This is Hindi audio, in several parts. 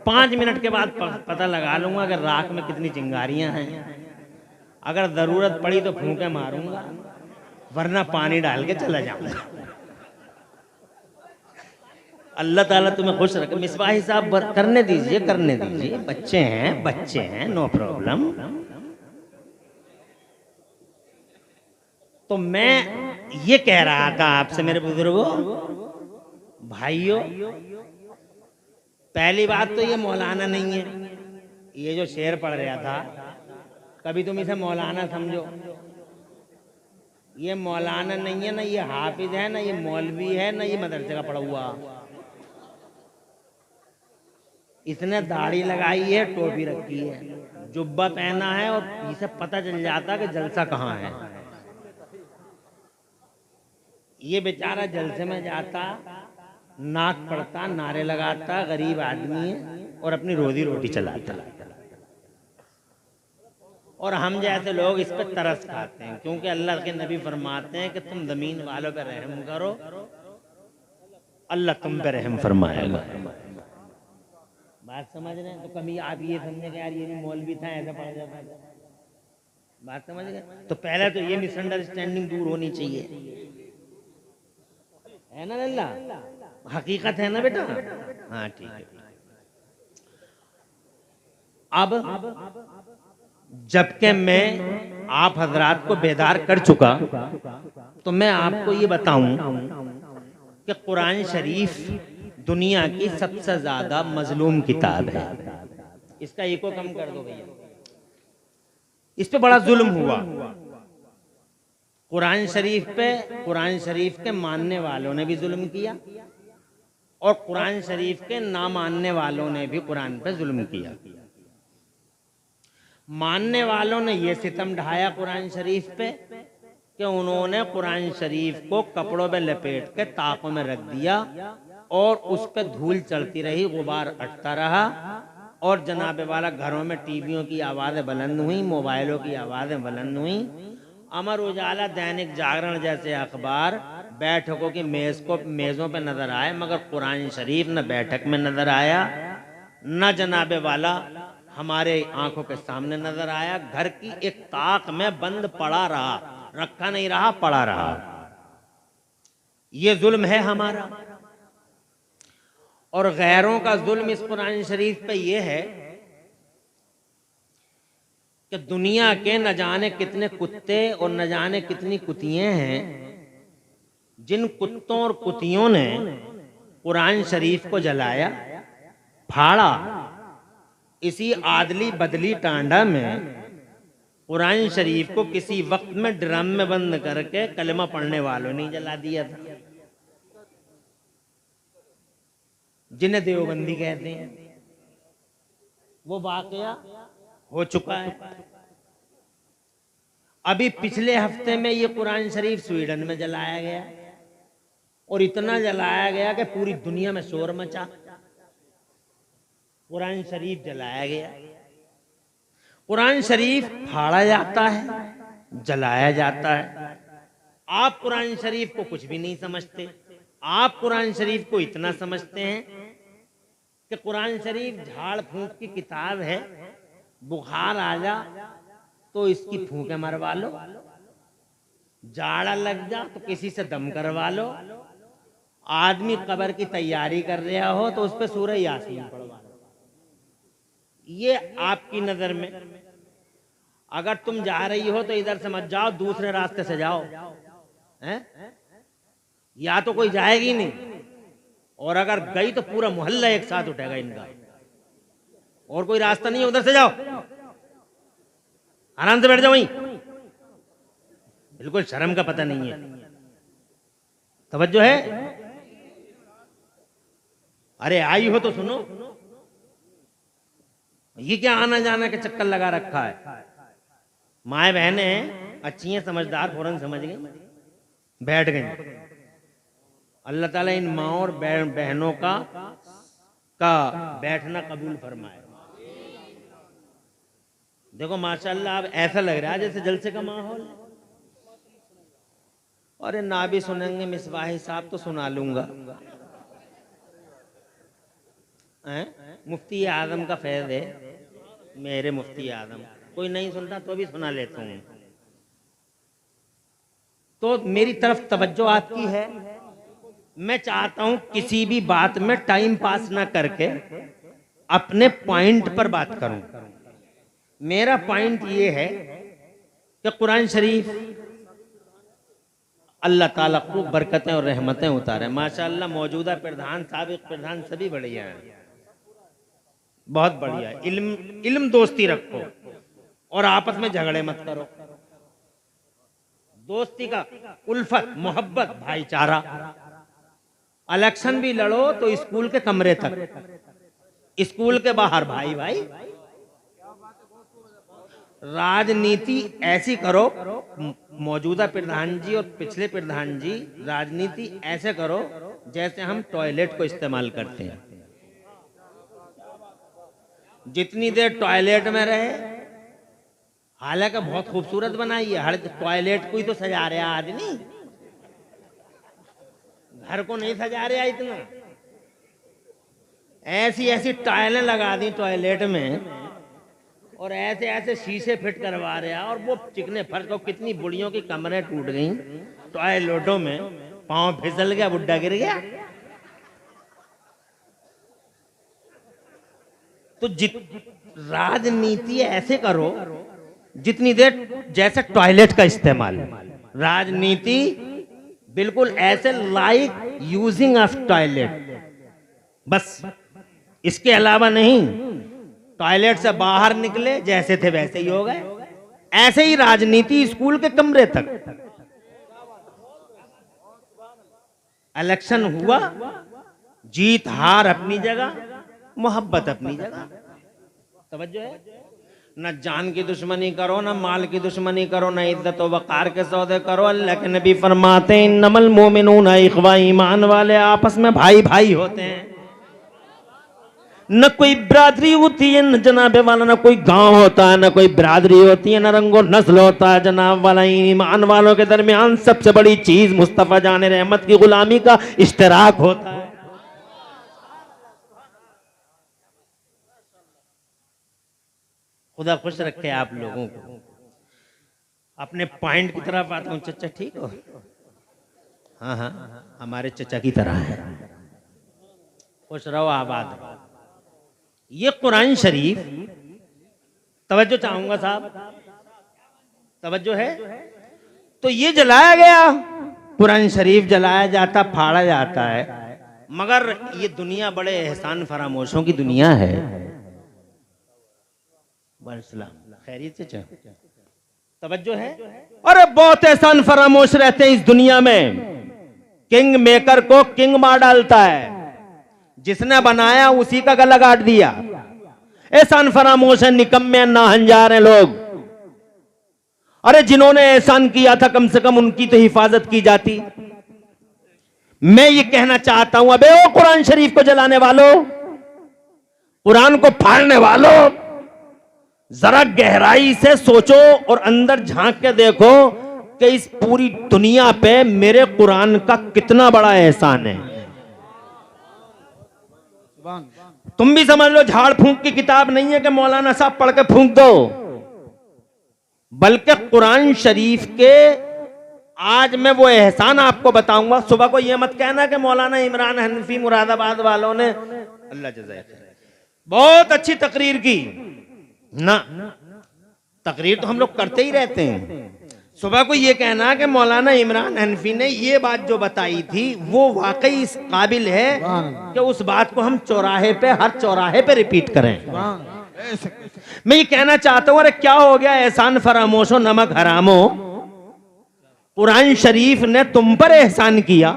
5 मिनट के बाद पता लगा लूंगा कि राख में कितनी चिंगारियां हैं। अगर जरूरत पड़ी तो फूंके मारूंगा, वरना पानी डाल के चला जाऊंगा। अल्लाह ताला तुम्हें खुश रखे। मिसबाही साहब करने दीजिए, करने दीजिए, बच्चे हैं, नो प्रॉब्लम। तो मैं ये कह रहा था आपसे मेरे बुजुर्गों, भाइयों, पहली बात तो ये मौलाना नहीं है। ये जो शेर पढ़ रहा था, कभी तुम इसे मौलाना समझो। ये मौलाना नहीं है, ना ये हाफिज है, ना ये मौलवी है, ना ये मदरसे का पढ़ा हुआ। इसने दाढ़ी लगाई है, टोपी रखी है, जुब्बा पहना है, और इसे पता चल जाता कि जलसा कहाँ है। ये बेचारा जलसे में जाता, नाक पड़ता, नारे लगाता, गरीब आदमी है और अपनी रोजी रोटी चलाता। और हम जैसे लोग इस पे तरस खाते हैं, क्योंकि अल्लाह के नबी फरमाते हैं कि तुम जमीन वालों पे रहम करो, अल्लाह तुम पे रहम फरमाएगा। बात समझ रहे हैं? तो कभी आप ये समझे कि यार ये भी मौलवी था, ऐसा पढ़ जाता था। बात समझ गए? तो पहले तो ये मिसअंडरस्टैंडिंग दूर होनी चाहिए, है ना लल्ला? हकीकत है ना बेटा? हाँ ठीक है। अब जबकि मैं आप हजरात को बेदार कर चुका, तो मैं आपको ये बताऊं कि कुरान शरीफ दुनिया की सबसे ज्यादा मजलूम किताब है। इसका एको कम कर दो भैया, इस पे बड़ा जुल्म हुआ। कुरान शरीफ पे कुरान शरीफ के मानने वालों ने भी जुल्म किया, और कुरान शरीफ के ना मानने वालों ने भी कुरान पे जुल्म किया। मानने वालों ने यह सितम ढाया कुरान शरीफ पे कि उन्होंने कुरान शरीफ को कपड़ों में लपेट के ताकों में रख दिया, और उस पर धूल चढ़ती रही, गुबार अटता रहा, और जनाबे वाला घरों में टीवियों की आवाज़ें बुलंद हुई, मोबाइलों की आवाज़ें बुलंद हुई। अमर उजाला, दैनिक जागरण जैसे अखबार बैठकों की मेज़ों पे नजर आए, मगर कुरान शरीफ न बैठक में नजर आया, न जनाबे वाला हमारे आंखों के सामने नजर आया। घर की एक ताक में बंद पड़ा रहा, रखा नहीं रहा, पड़ा रहा। ये जुल्म है हमारा। और गैरों का जुल्म इस कुरान शरीफ पे ये है कि दुनिया के न जाने कितने कुत्ते और न जाने कितनी कुतियां हैं, जिन कुत्तों और कुतियों ने कुरान शरीफ को जलाया, फाड़ा। इसी आदली बदली टांडा में कुरान शरीफ को किसी वक्त में ड्रम में बंद करके कलमा पढ़ने वालों ने जला दिया था, जिन्हें देवबंदी कहते हैं। वो वाकया हो चुका है। अभी पिछले हफ्ते में ये कुरान शरीफ स्वीडन में जलाया गया, और इतना जलाया गया कि पूरी दुनिया में शोर मचा। कुरान शरीफ जलाया गया। कुरान शरीफ फाड़ा जाता है, जलाया जाता है। आप कुरान शरीफ को कुछ भी नहीं समझते। आप कुरान शरीफ को इतना समझते हैं कि कुरान शरीफ झाड़ फूंक की किताब है, बुखार आ जा तो इसकी फूंके मरवा लो, जाड़ा लग जा तो किसी से दम करवा लो, आदमी कब्र की तैयारी कर रहा हो तो उस पर सूरह यासीन पढ़वा लो। ये आपकी नजर में, अगर तुम जा रही हो तो इधर से मत जाओ, दूसरे रास्ते से जाओ, हैं? या तो कोई जाएगी नहीं, और अगर गई तो पूरा मोहल्ला एक साथ उठेगा इनका, और कोई रास्ता नहीं है, उधर से जाओ, आराम से बैठ जाओ वहीं। बिल्कुल शर्म का पता नहीं है। तवज्जो है? अरे आई हो तो सुनो। ये क्या आना जाना के चक्कर लगा रखा है? माए बहनें हैं, अच्छी हैं, समझदार, फौरन समझ गई, बैठ गई। अल्लाह ताला इन माओ और बहनों का बैठना कबूल फरमाए। देखो माशाल्लाह, अब ऐसा लग रहा है जैसे जलसे का माहौल है। अरे ना भी सुनेंगे मिसबाही साहब तो सुना लूंगा। मुफ्ती आजम का फैज़ है, मेरे मुफ्ती आजम। कोई नहीं सुनता तो भी सुना लेता हूँ। तो मेरी तरफ तवज्जो आपकी है। मैं चाहता हूं किसी भी बात में टाइम पास ना करके अपने पॉइंट पर बात करूं। मेरा पॉइंट ये है कि कुरान शरीफ अल्लाह ताला खूब बरकतें और रहमतें उतारे। माशाअल्लाह मौजूदा प्रधान, साबिक प्रधान सभी बढ़िया हैं, बहुत बढ़िया है। इल्म दोस्ती रखो और आपस में झगड़े मत करो। दोस्ती का उल्फत, मोहब्बत, भाईचारा। इलेक्शन भी लड़ो तो स्कूल के कमरे तक, स्कूल के बाहर भाई भाई। राजनीति ऐसी करो, मौजूदा प्रधान जी और पिछले प्रधान जी, राजनीति ऐसे करो जैसे हम टॉयलेट को इस्तेमाल करते हैं। जितनी देर टॉयलेट में रहे, हालांकि बहुत खूबसूरत बनाई है, हर टॉयलेट को ही तो सजा रहा आदमी, घर को नहीं सजा रहा इतना। ऐसी ऐसी टाइलें लगा दी टॉयलेट में और ऐसे ऐसे शीशे फिट करवा रहे हैं, और वो चिकने फर्श को। कितनी बुढ़ियों की कमरें टूट गई टॉयलेटों में, पांव फिसल गया, बुड्ढा गिर गया। तो राजनीति ऐसे करो जितनी देर जैसे टॉयलेट का इस्तेमाल। राजनीति बिल्कुल ऐसे लाइक यूजिंग ऑफ टॉयलेट, बस इसके अलावा नहीं। टॉयलेट से बाहर निकले जैसे थे वैसे ही हो गए। ऐसे ही राजनीति स्कूल के कमरे तक। इलेक्शन हुआ, जीत हार अपनी जगह, मोहब्बत अपनी जगह। तवज्जो है। न जान की दुश्मनी करो, न माल की दुश्मनी करो, न इज्जत व वकार के सौदे करो। अल्लाह के नबी फरमाते हैं इन्नमल मोमिनूना इख्वा, ईमान वाले आपस में भाई भाई होते हैं। न कोई बिरादरी होती है न जनाबे वाला, न कोई गांव होता है, न कोई बिरादरी होती है, न रंगो नस्ल होता है जनाब वाला। ईमान वालों के दरमियान सबसे बड़ी चीज मुस्तफा जान रहमत की गुलामी का इश्तराक होता है। खुदा खुश रखे आप लोगों को। अपने पॉइंट की तरफ आता हूं। चचा ठीक हो? हाँ हाँ, हमारे चचा की तरह है। खुश रहो, आबाद रहो। ये कुरान शरीफ, तवज्जो चाहूंगा साहब, तवज्जो है। तो ये जलाया गया, कुरान शरीफ जलाया जाता, फाड़ा जाता है। मगर ये दुनिया बड़े एहसान फरामोशों की दुनिया है। खैरियत से चाहे, तवज्जो है। अरे बहुत एहसान फरामोश रहते हैं इस दुनिया में। किंग मेकर को किंग मार डालता है, जिसने बनाया उसी का गला काट दिया। एहसान फरामोश है, निकम्मे नाहंजार हैं लोग। अरे जिन्होंने एहसान किया था कम से कम उनकी तो हिफाजत की जाती। मैं ये कहना चाहता हूं, अबे ओ कुरान शरीफ को जलाने वालों, कुरान को फाड़ने वालों, जरा गहराई से सोचो और अंदर झांक के देखो कि इस पूरी दुनिया पे मेरे कुरान का कितना बड़ा एहसान है। तुम भी समझ लो झाड़ फूंक की किताब नहीं है कि मौलाना साहब पढ़ के फूंक दो, बल्कि कुरान शरीफ के आज मैं वो एहसान आपको बताऊंगा। सुबह को ये मत कहना कि मौलाना इमरान हनफी मुरादाबाद वालों ने अल्लाह जज़ाए बहुत अच्छी तकरीर की ना। तकरीर तो हम लोग करते ही रहते हैं। सुबह को ये कहना कि मौलाना इमरान हनफी ने ये बात जो बताई थी वो वाकई इस काबिल है कि उस बात को हम चौराहे पे, हर चौराहे पे रिपीट करें। मैं ये कहना चाहता हूं, अरे क्या हो गया एहसान फरामोशो नमक हरामो, कुरान शरीफ ने तुम पर एहसान किया।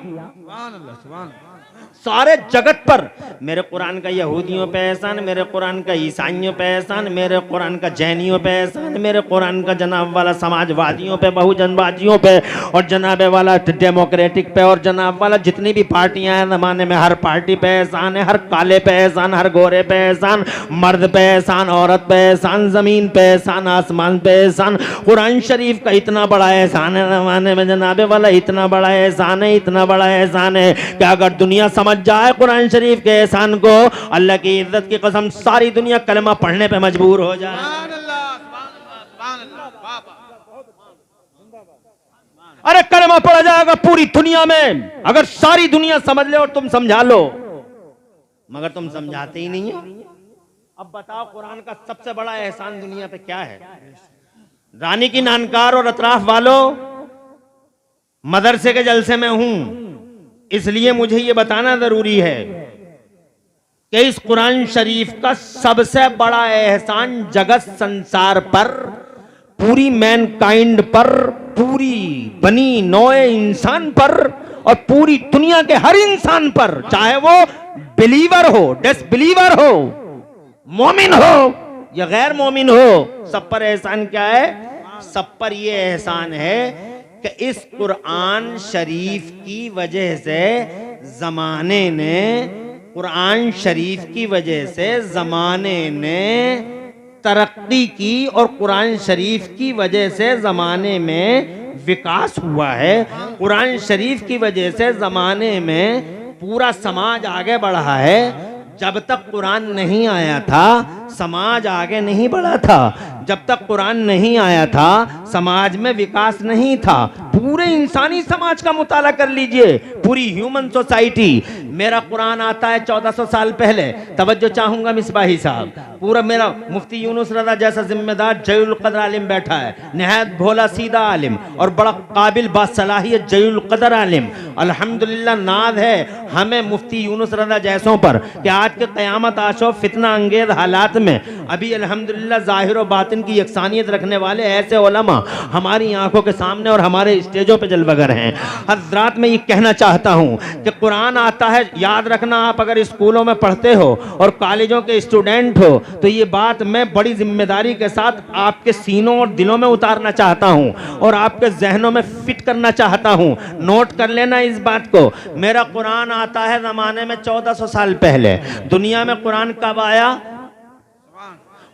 सारे जगत पर मेरे कुरान का यहूदियों पे एहसान, मेरे कुरान का ईसाइयों पे एहसान, मेरे कुरान का जैनियों पे एहसान, मेरे कुरान का जनाब वाला समाजवादियों पे, बहुजनवादियों पे, और जनाब वाला डेमोक्रेटिक पे, और जनाब वाला जितनी भी पार्टियां हैं जमाने में, हर पार्टी पे एहसान है। हर काले पे एहसान, हर गोरे पे एहसान, मर्द पे एहसान, औरत पे एहसान, जमीन पे एहसान, आसमान पे एहसान। कुरान शरीफ का इतना बड़ा एहसान है जमाने में जनाब वाला, इतना बड़ा एहसान है, इतना बड़ा एहसान है कि अगर दुनिया समझ समझ जाए कुरान शरीफ के एहसान को, अल्लाह की इज्जत की कसम सारी दुनिया कलमा पढ़ने पे मजबूर हो जाए। अरे कलमा पढ़ा जाएगा पूरी दुनिया में, अगर सारी दुनिया समझ ले और तुम समझा लो, मगर तुम समझाते ही नहीं हो। अब बताओ कुरान का सबसे बड़ा एहसान दुनिया पे क्या है? रानी की नानकार और अतराफ वालों, मदरसे के जलसे में हूं, इसलिए मुझे यह बताना जरूरी है कि इस कुरान शरीफ का सबसे बड़ा एहसान जगत संसार पर, पूरी मैनकाइंड पर, पूरी बनी नौए इंसान पर और पूरी दुनिया के हर इंसान पर, चाहे वो बिलीवर हो, डिसबिलीवर हो, मोमिन हो या गैर मोमिन हो, सब पर एहसान क्या है? सब पर यह एहसान है कि इस कुरान शरीफ की वजह से जमाने ने, कुरान शरीफ की वजह से जमाने ने तरक्की की और कुरान शरीफ की वजह से जमाने में विकास हुआ है। कुरान शरीफ की वजह से जमाने में पूरा समाज आगे बढ़ा है। जब तक कुरान नहीं आया था समाज आगे नहीं बढ़ा था। जब तक कुरान नहीं आया था समाज में विकास नहीं था। पूरे इंसानी समाज का मुताला कर लीजिए, पूरी ह्यूमन सोसाइटी। मेरा कुरान आता है 1400 साल पहले। तवज्जो चाहूंगा मिसबाही साहब, पूरा मेरा मुफ्ती यूनुस रजा जैसा जिम्मेदार जयुल कदर आलिम बैठा है, नहायत भोला सीधा आलिम और बड़ा काबिल बासलाहियत जयुल कदर आलिम। अल्हम्दुलिल्लाह नाज है हमें मुफ्ती यूनुस रजा जैसों पर कि आज के क़यामत आशो फितना अंगेज हालात में अभी अल्हम्दुलिल्लाह ज़ाहिर और बातिन की यकसानियत रखने वाले ऐसे उलमा हमारी आंखों के सामने और हमारे स्टेजों पे जलवगर हैं। हज़रात मैं ये कहना चाहता हूँ कि कुरान आता है, याद रखना आप अगर स्कूलों में पढ़ते हो और कॉलेजों के स्टूडेंट हो तो ये बात मैं बड़ी जिम्मेदारी के साथ आपके सीनों और दिलों में उतारना चाहता हूँ और आपके जहनों में फिट करना चाहता हूँ। नोट कर लेना इस बात को। मेरा कुरान आता है ज़माने में 1400 साल पहले। दुनिया में कुरान कब आया?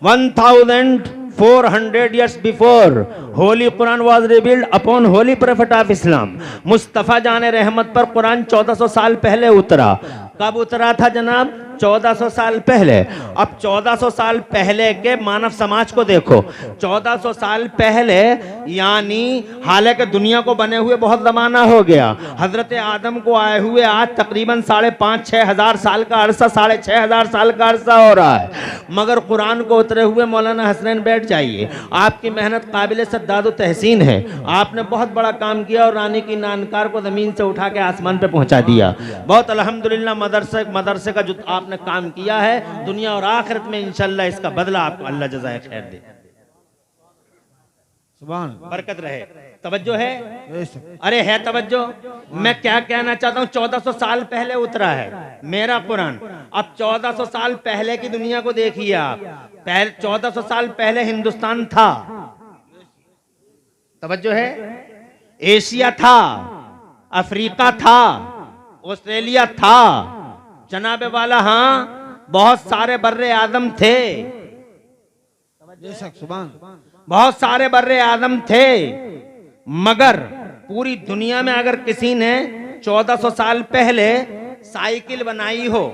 1400 years before Holy Quran was revealed upon Holy Prophet of Islam। Mustafa जाने रहमत पर कुरान 1400 साल पहले उतरा। कब उतरा था जनाब? 1400 साल पहले। अब 1400 साल पहले के मानव समाज को देखो। 1400 साल पहले यानी हालांकि दुनिया को बने हुए बहुत ज़माना हो गया, हज़रत आदम को आए हुए आज तकरीबन 5,500-6 हज़ार साल का अरसा, 6,500 साल का अरसा हो रहा है। मगर कुरान को उतरे हुए मौलाना हसनैन बैठ जाइए, आपकी मेहनत काबिल सद्दाद व तहसीन है। आपने बहुत बड़ा काम किया और रानी की नानकार को ज़मीन से उठा के आसमान पे पहुंचा दिया। बहुत अल्हम्दुलिल्लाह मदरसे का जो आपने काम किया है, दुनिया और आखिरत में इंशाअल्लाह इसका बदला आपको अल्लाह जज़ाए खैर दे। सुभान बरकत रहे। तवज्जो है? अरे है तवज्जो। मैं क्या कहना चाहता हूँ, 1400 साल पहले उतरा है मेरा कुरान। अब 1400 साल पहले की दुनिया को देखिए आप। पहले 1400 साल पहले हिंदुस्तान था, तवज्जो है, एशिया था, अफ्रीका था, ऑस्ट्रेलिया था, जनाबे वाला हाँ बहुत सारे बर्रे आदम थे, बहुत सारे बर्रे आदम थे। मगर पूरी दुनिया में अगर किसी ने 1400 साल पहले साइकिल बनाई हो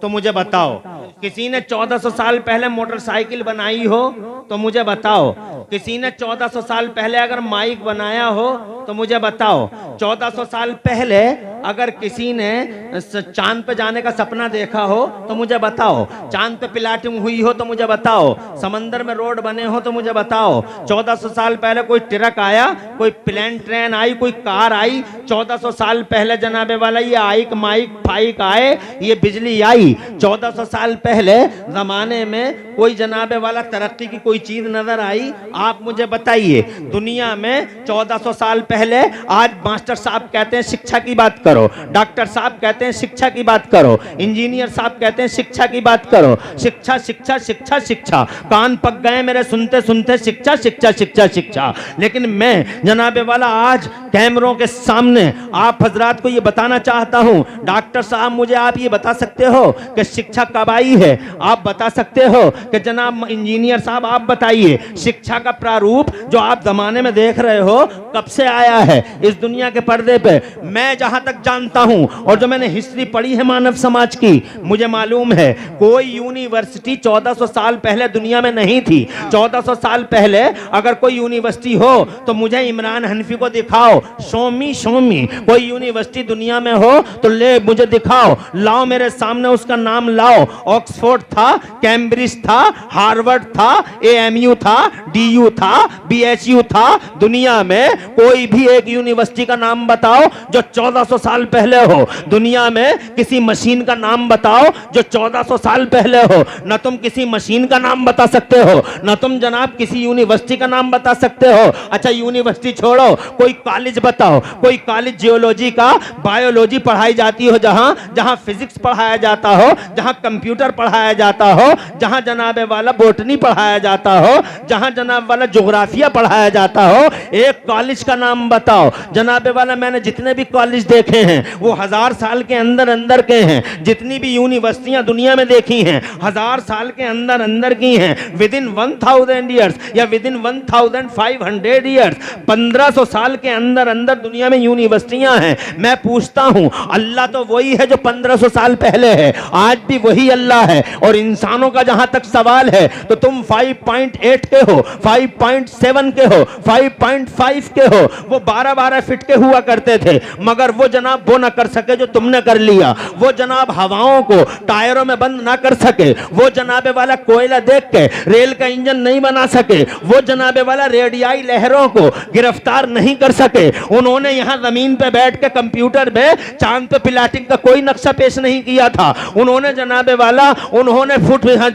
तो मुझे बताओ, किसी ने 1400 साल पहले मोटरसाइकिल बनाई हो तो मुझे बताओ, किसी ने 1400 साल पहले अगर माइक बनाया हो तो मुझे बताओ, 1400 साल पहले अगर किसी ने चांद पे जाने का सपना देखा हो तो मुझे बताओ, चांद पे प्लाटिंग हुई हो तो मुझे बताओ, समंदर में रोड बने हो तो मुझे बताओ। 1400 साल पहले कोई ट्रक आया, कोई प्लेन ट्रेन आई, कोई कार आई। 1400 साल पहले जनाबे वाला ये आइक माइक फाइक आए, ये बिजली आई। 1400 साल पहले जमाने में कोई जनाबे वाला तरक्की की कोई चीज नजर आई? आप मुझे बताइए। दुनिया में 1400 साल पहले, आज मास्टर साहब कहते हैं शिक्षा की बात करो, डॉक्टर साहब कहते हैं शिक्षा की बात करो, इंजीनियर साहब कहते हैं शिक्षा की बात करो। शिक्षा शिक्षा शिक्षा शिक्षा, कान पक गए मेरे सुनते सुनते शिक्षा शिक्षा शिक्षा शिक्षा। लेकिन मैं जनाबे वाला आज कैमरों के सामने आप हजरात को ये बताना चाहता हूँ, डॉक्टर साहब मुझे आप ये बता सकते हो कि शिक्षा कब आई है? आप बता सकते हो कि जनाब इंजीनियर साहब आप बताइए शिक्षा का प्रारूप जो आप जमाने में देख रहे हो कब से आया है इस दुनिया के पर्दे पे? मैं जहां तक तक जानता हूं और जो मैंने हिस्ट्री पढ़ी है मानव समाज की, मुझे मालूम है कोई यूनिवर्सिटी 1400 साल पहले दुनिया में नहीं थी। 1400 साल पहले अगर कोई यूनिवर्सिटी हो तो मुझे इमरान हनफी को दिखाओ, शोमी कोई यूनिवर्सिटी दुनिया में हो तो ले मुझे दिखाओ, लाओ मेरे सामने उसका नाम लाओ। ऑक्सफोर्ड था, कैम्ब्रिज था, हार्वर्ड था, एएमयू था, डीयू था, बीएचयू था। दुनिया में कोई भी एक यूनिवर्सिटी का नाम बताओ जो 1400 साल पहले हो। दुनिया में किसी मशीन का नाम बताओ जो 1400 साल पहले हो। न तुम किसी मशीन का नाम बता सकते हो, न तुम जनाब किसी यूनिवर्सिटी का नाम बता सकते हो। अच्छा यूनिवर्सिटी छोड़ो, कोई कॉलेज बताओ, कोई कॉलेज जियोलॉजी का, बायोलॉजी पढ़ाई जाती हो, जहां जहां फिजिक्स पढ़ाया जाता हो, जहां कंप्यूटर पढ़ाया जाता हो, जहां जनाबे वाला बोटनी पढ़ाया जाता हो, जहां जनाब वाला ज्योग्राफिया पढ़ाया जाता हो। एक कॉलेज का नाम बताओ जनाबे वाला। मैंने जितने भी कॉलेज देखे हैं वो 1000 साल के अंदर अंदर के हैं। जितनी भी यूनिवर्सिटियां दुनिया में देखी हैं 1000 साल के अंदर अंदर की हैं। विद इन 1000 ईयर्स या विद इन 1500 ईयर्स, 1500 साल के अंदर अंदर दुनिया में यूनिवर्सिटियां हैं। मैं पूछता हूं, अल्लाह तो वही है जो 1500 साल पहले है, आज भी वही अल्लाह है। और इंसानों का जहां तक सवाल है तो तुम 5.8 के हो, 5.7 के हो, 5.5 के हो। वो 12-12 फीट के हुआ करते थे, मगर वो जनाब वो ना कर सके जो तुमने कर लिया। वो जनाब हवाओं को टायरों में बंद ना कर सके। वो जनाबे वाला कोयला देख के रेल का इंजन नहीं बना सके। वो जनाबे वाला रेडियाई लहरों को गिरफ्तार नहीं कर सके। उन्होंने यहां जमीन पे बैठ के कंप्यूटर में चांद पे प्लाटिंग का कोई नक्शा पेश नहीं किया था। उन्होंने जनाबे वाला उन्होंने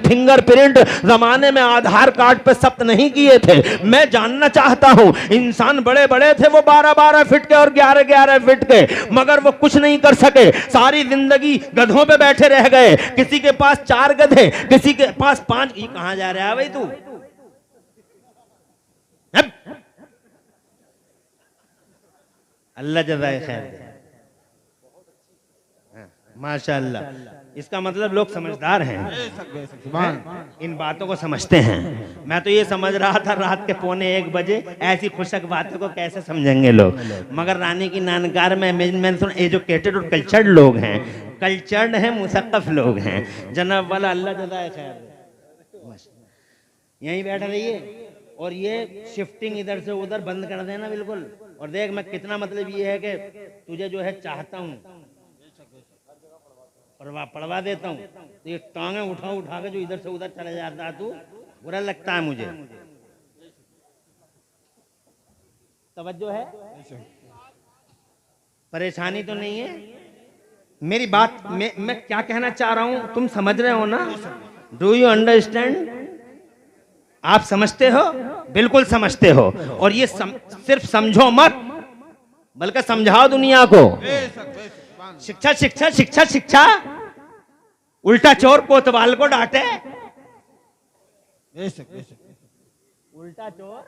फिंगरप्रिंट जमाने में आधार कार्ड पे सख्त नहीं किए थे। मैं जानना चाहता हूं, इंसान बड़े बड़े थे वो 12-12 फीट के और 11-11 फीट के, मगर वो कुछ नहीं कर सके। सारी जिंदगी गधों पे बैठे रह गए। किसी के पास 4 गधे, किसी के पास 5। ये कहां जा रहा है भाई तू? अल्लाह जज़ाए खैर दे। माशाअल्लाह, इसका मतलब लोग समझदार हैं, इन बातों को समझते हैं। मैं तो ये समझ रहा था रात के 1:45 ऐसी खुशक बातों को कैसे समझेंगे लोग, मगर रानी की नानकार में मैंने सुना एजुकेटेड और कल्चर्ड लोग हैं, कल्चर्ड हैं, मुसक्कफ लोग हैं। जनाब वाला अल्लाह जज़ाए खैर दे। यहीं बैठ रहिए और ये शिफ्टिंग इधर से उधर बंद कर देना बिल्कुल। और देख मैं कितना, मतलब ये है कि तुझे जो है चाहता हूँ, पढ़वा देता हूँ, तो ये टांगे उठा के जो इधर से उधर चले जाता है तू, बुरा लगता है मुझे। तवज्जो है? परेशानी तो नहीं है मेरी बात? मैं क्या कहना चाह रहा हूं तुम समझ रहे हो ना? Do you understand? आप समझते हो? बिल्कुल समझते हो। और ये सिर्फ समझो मत बल्कि समझाओ दुनिया को। शिक्षा शिक्षा शिक्षा शिक्षा, उल्टा चोर कोतवाल को डांटे। उल्टा चोर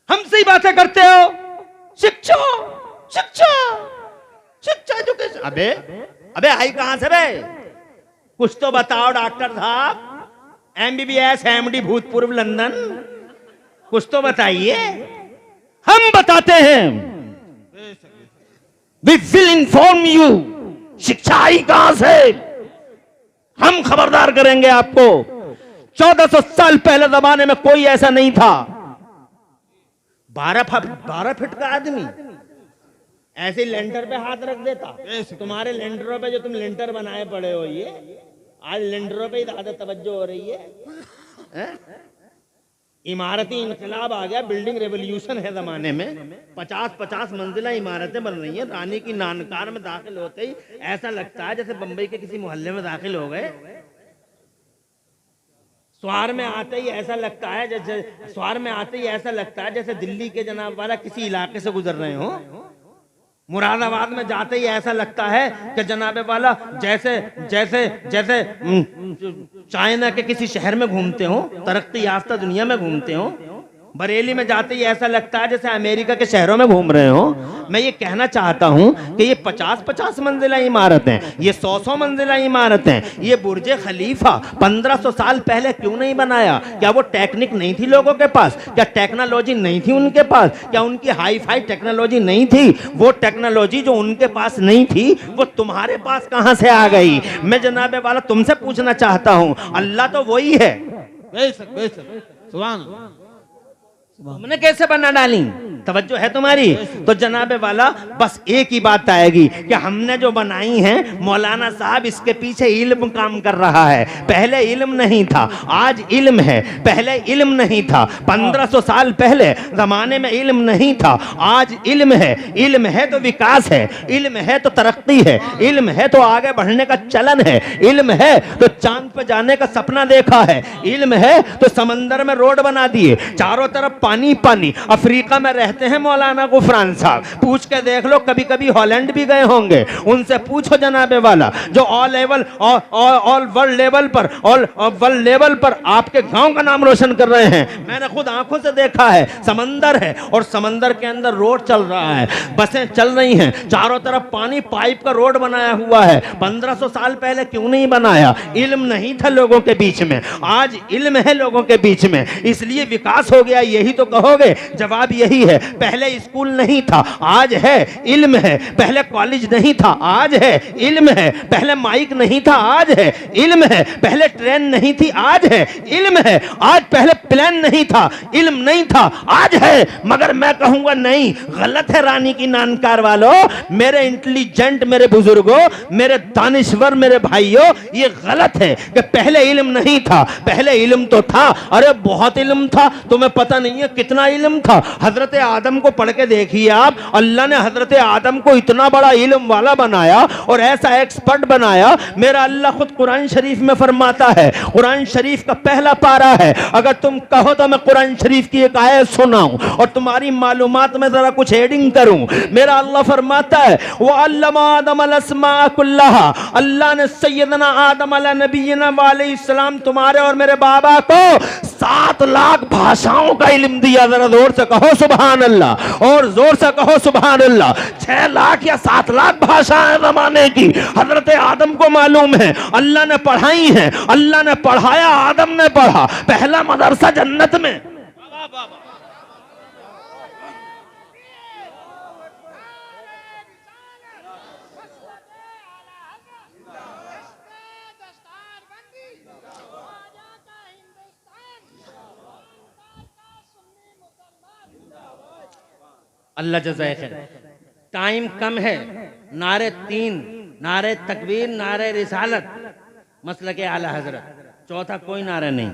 हमसे ही बातें करते हो। शिक्षा शिक्षा शिक्षा एजुकेशन। अबे आई कहां से बे? कुछ तो बताओ डॉक्टर साहब, MBBS MD भूतपूर्व लंदन, कुछ तो बताइए। हम बताते हैं, वी विल इन्फॉर्म यू। शिक्षा आई कहां से? हम खबरदार करेंगे आपको। 1400 साल पहले जमाने में कोई ऐसा नहीं था। 12 फीट का आदमी ऐसे लेंटर पे हाथ रख देता। तुम्हारे लेंटरों पे जो तुम लेंटर बनाए पड़े हो, ये आज लेंटरों पे ही ज्यादा तवज्जो हो रही है। इमारती इनकलाब आ गया, बिल्डिंग रेवोल्यूशन है जमाने में। 50-50 मंजिला इमारतें बन रही हैं। रानी की नानकार में दाखिल होते ही ऐसा लगता है जैसे बंबई के किसी मोहल्ले में दाखिल हो गए। स्वार में आते ही ऐसा लगता है जैसे दिल्ली के जनाब वाला किसी इलाके से गुजर रहे हो। मुरादाबाद में जाते ही ऐसा लगता है कि जनाबे वाला जैसे जैसे जैसे चाइना के किसी शहर में घूमते हो, तरक्की याफ्ता दुनिया में घूमते हो। बरेली में जाते ही ऐसा लगता है जैसे अमेरिका के शहरों में घूम रहे हो। मैं ये कहना चाहता हूं कि ये 50-50 मंजिला इमारतें, ये 100-100 मंजिला इमारतें, ये बुर्ज खलीफा 1500 साल पहले क्यों नहीं बनाया? क्या वो टेक्निक नहीं थी लोगों के पास? क्या टेक्नोलॉजी नहीं थी उनके पास? क्या उनकी हाई फाई टेक्नोलॉजी नहीं थी? वो टेक्नोलॉजी जो उनके पास नहीं थी वो तुम्हारे पास कहां से आ गई? मैं जनाबे वाला तुमसे पूछना चाहता हूं, अल्लाह तो वही है, बेशक बेशक, सुभान अल्लाह। तुमने कैसे बना डाली? तवज्जो है तुम्हारी? तो जनाबे वाला बस एक ही बात आएगी कि हमने जो बनाई है, मौलाना साहब इसके पीछे इल्म काम कर रहा है। पहले इल्म नहीं था, आज इल्म है। पहले इल्म नहीं था, 1500 साल पहले जमाने में इल्म नहीं था, आज इल्म है। इल्म है तो विकास है, इल्म है तो तरक्की है, इल्म है तो आगे बढ़ने का चलन है, इल्म है तो चांद पे जाने का सपना देखा है, इल्म है तो समंदर में रोड बना दिए, चारों तरफ पानी पानी। अफ्रीका में रहते हैं मौलाना गुफरान साहब, पूछ के देख लो, कभी कभी हॉलैंड भी गए होंगे, उनसे पूछो जनाबे वाला, जो ऑल वर्ल्ड लेवल पर आपके गांव का नाम रोशन कर रहे हैं। मैंने खुद आंखों से देखा है, समंदर है और समंदर के अंदर रोड चल रहा है, बसें चल रही हैं, चारों तरफ पानी, पाइप का रोड बनाया हुआ है। 1500 साल पहले क्यों नहीं बनाया? इल्म नहीं था लोगों के बीच में, आज इल्म है लोगों के बीच में, इसलिए विकास हो गया। यही तो कहोगे? जवाब यही है, पहले स्कूल नहीं था, आज है, इल्म है। पहले कॉलेज नहीं था, आज है, इल्म है। पहले माइक नहीं था, आज है, इल्म है। पहले ट्रेन नहीं थी, आज है, इल्म है। आज पहले प्लेन नहीं था, इल्म नहीं था, आज है। मगर मैं कहूंगा नहीं, गलत है रानी की नानकार वालों, मेरे इंटेलिजेंट, मेरे बुजुर्गों, मेरे दानिश्वर, मेरे भाइयों, ये गलत है कि पहले इल्म नहीं था। पहले इल्म तो था, अरे बहुत इल्म था, तुम्हें पता नहीं है कितना इल्म था। हजरत आदम को पढ़ के देखिए आप, अल्लाह ने हजरत आदम को इतना बड़ा इल्म वाला बनाया और ऐसा एक्सपर्ट बनाया। मेरा अल्लाह खुद कुरान शरीफ में फरमाता है, कुरान शरीफ का पहला पारा है, अगर तुम कहो तो मैं कुरान शरीफ की एक आयत सुनाऊं और तुम्हारी मालूमात में जरा कुछ एडिंग करूं। मेरा अल्लाह फरमाता है, वो अल्लमा आदम अल अस्मा कुल्लहा, अल्लाह ने सैयदना आदम अला नबीना वालैहिस्सलाम तुम्हारे और मेरे बाबा को 7 लाख भाषाओं का इल्म दिया। जरा जोर से कहो सुभान अल्लाह, और जोर से कहो सुभान अल्लाह। 6 लाख या 7 लाख भाषाएं जमाने की हजरत आदम को मालूम है, अल्लाह ने पढ़ाई है, अल्लाह ने पढ़ाया, आदम ने पढ़ा। पहला मदरसा जन्नत में। अल्लाह जज़ाए खैर। टाइम कम है, नारे 3, नारे तकबीर, नारे रिसालत, मसलक आला हजरत, चौथा कोई नारा नहीं।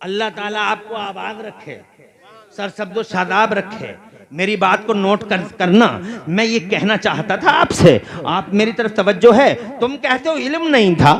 अल्लाह ताला आपको आबाद रखे, सरसब्दो शादाब रखे। मेरी बात को नोट करना, मैं ये कहना चाहता था आपसे, आप मेरी तरफ तवज्जो है। तुम कहते हो इल्म नहीं था,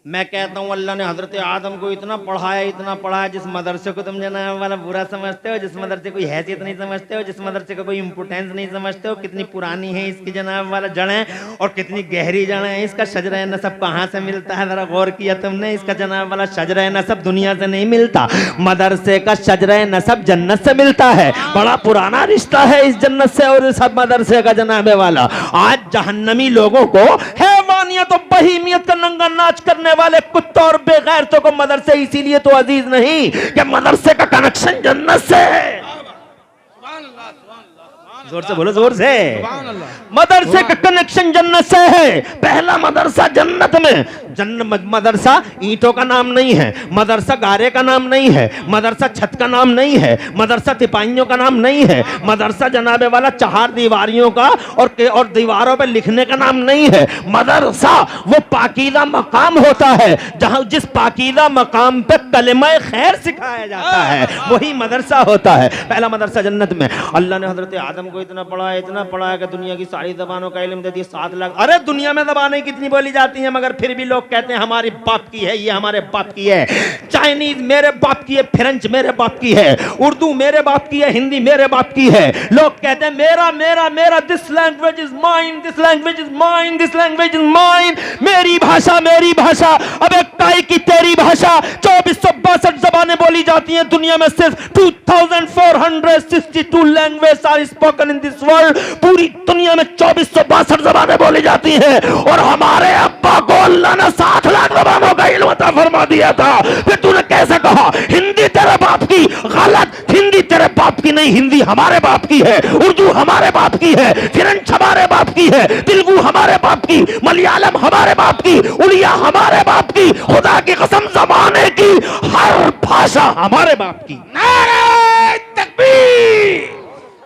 मैं कहता हूँ अल्लाह ने हजरत आदम को इतना पढ़ाया, इतना पढ़ाया। जिस मदरसे को तुम जनाब वाला बुरा समझते हो, जिस मदरसे को हैसियत नहीं समझते हो, जिस मदरसे का कोई इंपोर्टेंस नहीं समझते हो, कितनी पुरानी है इसकी जनाब वाला जड़ें और कितनी गहरी जड़ें हैं। इसका शजरा नसब कहाँ से मिलता है? जरा गौर किया तुमने? इसका जनाब वाला शजरा नसब दुनिया से नहीं मिलता, मदरसे का शजरा नसब जन्नत से मिलता है। बड़ा पुराना रिश्ता है इस जन्नत से और इस मदरसे का जनाबे वाला। आज जहन्नमी लोगों को हैवानियत और बहीमियत का नंगा नाच करने वाले कुत्तों और बेगैरतों को मदरसे इसीलिए तो अजीज नहीं कि मदरसे का कनेक्शन जन्नत से है। जोर से बोलो, जोर से। मदरसे का कनेक्शन जन्नत से है। पहला मदरसा जन्नत में। मदरसा ईंटों का नाम नहीं है, मदरसा गारे का नाम नहीं है, मदरसा छत का नाम नहीं है, मदरसा तिपाहियों का नाम नहीं है, मदरसा जनाबे वाला 4 दीवारियों का और दीवारों पे लिखने का नाम नहीं है। मदरसा वो पाकीदा मकाम होता है जहां जिस पाकीदा मकाम पे कलिमा खैर सिखाया जाता है, वही मदरसा होता है। पहला मदरसा जन्नत में। अल्लाह ने हजरत आदम को इतना पढ़ा है कि दुनिया की सारी जबानों का इल्म दे दिया, 7 लाख। अरे दुनिया में जबानें कितनी बोली जाती हैं, मगर फिर भी लोग कहते हैं हमारे बाप की है, ये हमारे बाप की है। चाइनीज मेरे बाप की है, फ्रेंच मेरे बाप की है, उर्दू मेरे बाप की है, हिंदी मेरे बाप की है। लोग कहते हैं मेरा मेरा मेरा, this language is mine, this language is mine, this language is mine, मेरी भाषा मेरी भाषा। अब एक काई की तेरी भाषा। 2462 जबानें बोली जाती हैं दुनिया में, सिर्फ 2462 language are spoken in this world. पूरी दुनिया में 2462 जबानें बोली जाती हैं, और हमारे अब्बा को अल्लाह ने 7 लाख जबानों का इल्म अता फरमा दिया था। फिर तूने कैसे कहा हिंदी तेरे बाप की? गलत, हिंदी तेरे बाप की नहीं, हिंदी हमारे बाप की है, उर्दू हमारे बाप की है, फ्रेंच हमारे बाप की है, तेलुगु हमारे बाप की, मलयालम हमारे बाप की, उड़िया हमारे बाप की, खुदा की कसम जमाने की हर भाषा हमारे बाप की। नारे तकबीर,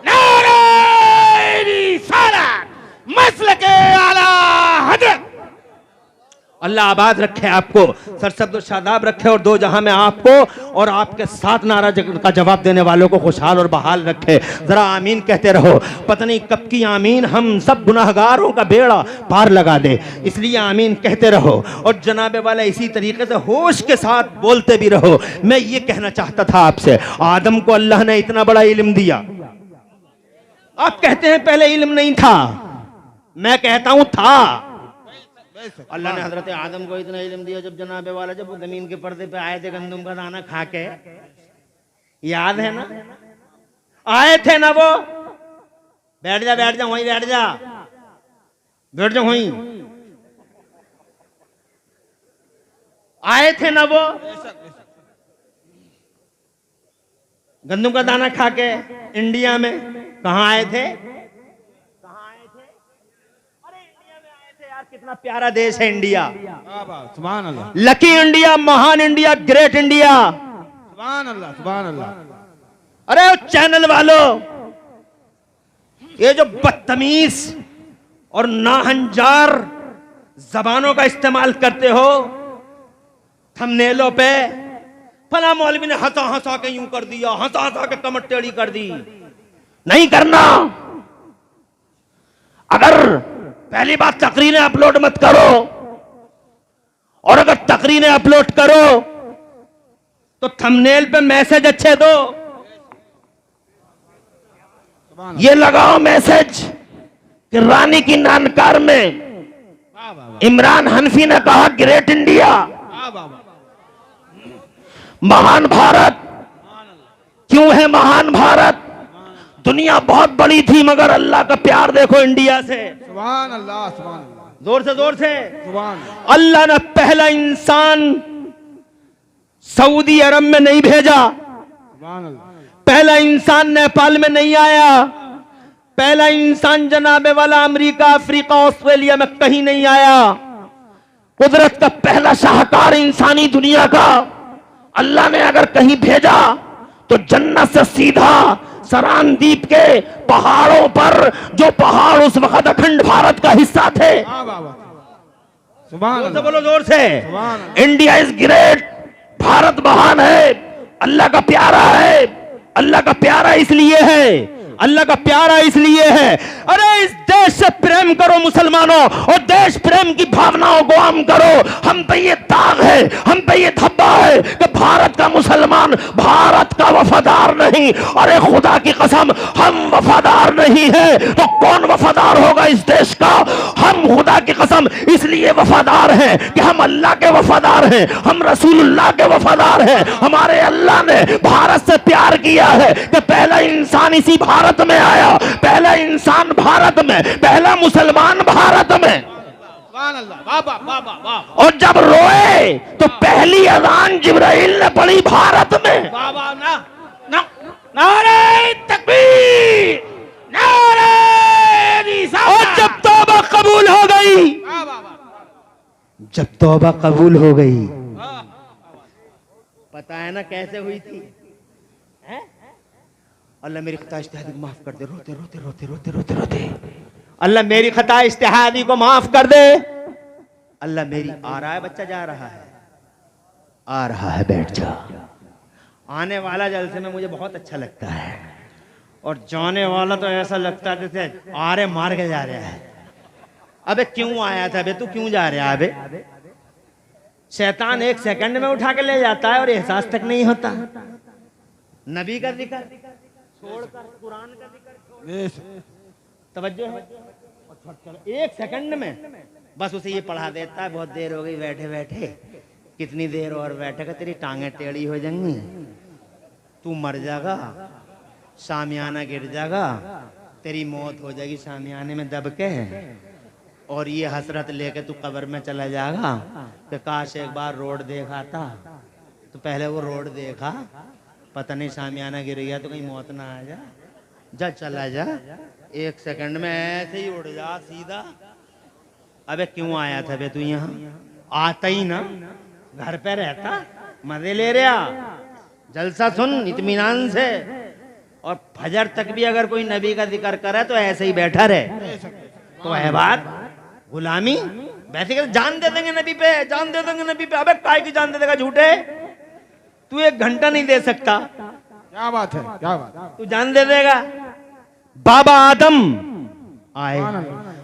नारे रिसालत, मसलके आला हजरत। अल्लाह आबाद रखे आपको, सरसब्द शादाब रखे, और दो जहां में आपको और आपके साथ नारा का जवाब देने वालों को खुशहाल और बहाल रखे। जरा आमीन कहते रहो, पता नहीं कब की आमीन हम सब गुनाहगारों का बेड़ा पार लगा दे, इसलिए आमीन कहते रहो। और जनाबे वाला इसी तरीके से होश के साथ बोलते भी रहो। मैं ये कहना चाहता था आपसे, आदम को अल्लाह ने इतना बड़ा इल्म दिया, आप कहते हैं पहले इल्म नहीं था, मैं कहता हूं था। अल्लाह ने हजरत आदम को इतना इल्म दिया, जब जनाबे वाला जब वो जमीन के पर्दे पे आए थे गंदम का दाना खा के, याद है ना? आए थे ना वो? बैठ जा बैठ जा वहीं बैठ जा, बैठ जा वहीं। आए थे ना वो गंदम का दाना खा के इंडिया में? कहां आए थे? कितना प्यारा देश है इंडिया, सुभान अल्लाह, लकी इंडिया, महान इंडिया, ग्रेट इंडिया, सुभान अल्लाह, सुभान अल्लाह। अरे चैनल वालों, ये जो बदतमीज और नाहंजार जबानों का इस्तेमाल करते हो थंबनेलों पे, फला मौलवी ने हंसा हंसा के यूं कर दिया, हंसा हंसा के कमर टेढ़ी कर दी, नहीं करना। अगर पहली बात तकरीरें अपलोड मत करो, और अगर तकरीरें अपलोड करो तो थंबनेल पे मैसेज अच्छे दो। ये लगाओ मैसेज कि रानी की नानकार में इमरान हनफी ने कहा ग्रेट इंडिया, महान भारत। क्यों है महान भारत? दुनिया बहुत बड़ी थी, मगर अल्लाह का प्यार देखो इंडिया से। सुभान अल्लाह, सुभान अल्लाह, जोर से जोर से सुभान। अल्लाह ने पहला इंसान सऊदी अरब में नहीं भेजा, सुभान अल्लाह। पहला इंसान नेपाल में नहीं आया, पहला इंसान जनाबे वाला अमेरिका, अफ्रीका, ऑस्ट्रेलिया में कहीं नहीं आया। कुदरत का पहला शाहकार इंसानी दुनिया का अल्लाह ने अगर कहीं भेजा तो जन्नत से सीधा सरानदीप के पहाड़ों पर, जो पहाड़ उस वक्त अखंड भारत का हिस्सा थे। सुभान अल्लाह, बोलो जोर से, सुभान। इंडिया इज ग्रेट, भारत महान है, अल्लाह का प्यारा है। अल्लाह का प्यारा इसलिए है, अल्लाह का प्यारा इसलिए है। अरे इस देश से प्रेम करो मुसलमानों, और देश प्रेम की भावनाओं को आम करो। हम पे ये दाग है, हम पे ये धब्बा है कि भारत का मुसलमान भारत का वफादार नहीं। अरे खुदा की कसम, हम वफादार नहीं है तो कौन वफादार होगा इस देश का? हम खुदा की कसम इसलिए वफादार हैं कि हम अल्लाह के वफादार हैं, हम रसूलुल्लाह के वफादार हैं। हमारे अल्लाह ने भारत से प्यार किया है कि पहला इंसान इसी भारत में आया, पहला इंसान भारत में, पहला मुसलमान भारत में। सुभान अल्लाह, वाह वाह वाह वाह वाह। और जब रोए तो पहली अज़ान जिब्राइल ने पढ़ी भारत में। वाह वाह, ना ना, नारे तकबीर, नारे रिसालत। और जब तौबा कबूल हो गई, वाह वाह वाह, जब तौबा कबूल हो गई, पता है ना कैसे हुई थी? अल्लाह मेरी खता इज्तिहादी को माफ कर दे, रोते रोते रोते रोते रोते रोते, अल्लाह मेरी खता इज्तिहादी को माफ कर दे। अल्लाह मेरी, आ रहा है बच्चा, जा रहा है, आ रहा है, बैठ जा। आने वाला जलसे में मुझे बहुत अच्छा लगता है। और जाने वाला तो ऐसा लगता है जैसे आरे मार के जा रहा है। अबे क्यों आया था बे, तू क्यों जा रहा है बे? शैतान 1 सेकंड में उठा के ले जाता है और एहसास तक नहीं होता। नबी का जिक्र छोड़कर कुरान का जिक्र तवज्जो है, 1 सेकंड में बस उसे ये पढ़ा देता है। बहुत देर हो गई बैठे बैठे, कितनी देर और बैठेगा, तेरी टांगें टेढ़ी हो जाएंगी, तू मर जाएगा, शामियाना गिर जाएगा, तेरी मौत हो जाएगी शामियाने में दब के, और ये हसरत लेके तू कब्र में चला जाएगा कि काश एक बार रोड देखा था। तो पहले वो रोड देखा, पता नहीं शामियाना गिर गया तो कहीं मौत ना आ जा, जा चला जा, 1 सेकंड में ऐसे ही उड़ जा सीधा। अबे क्यों आया था बे तू यहाँ? आता ही ना, घर पे रहता, मजे ले रहा, जलसा सुन इत्मीनान से, और फजर तक भी अगर कोई नबी का जिक्र करे तो ऐसे ही बैठा रहे। तो है बात गुलामी, वैसे कहते जान दे देंगे नबी पे, जान दे देंगे नबी पे। अबे काय की जान दे देगा झूठे? तू 1 घंटा नहीं दे सकता, क्या बात है, क्या बात। तू जान दे देगा। बाबा आदम आए,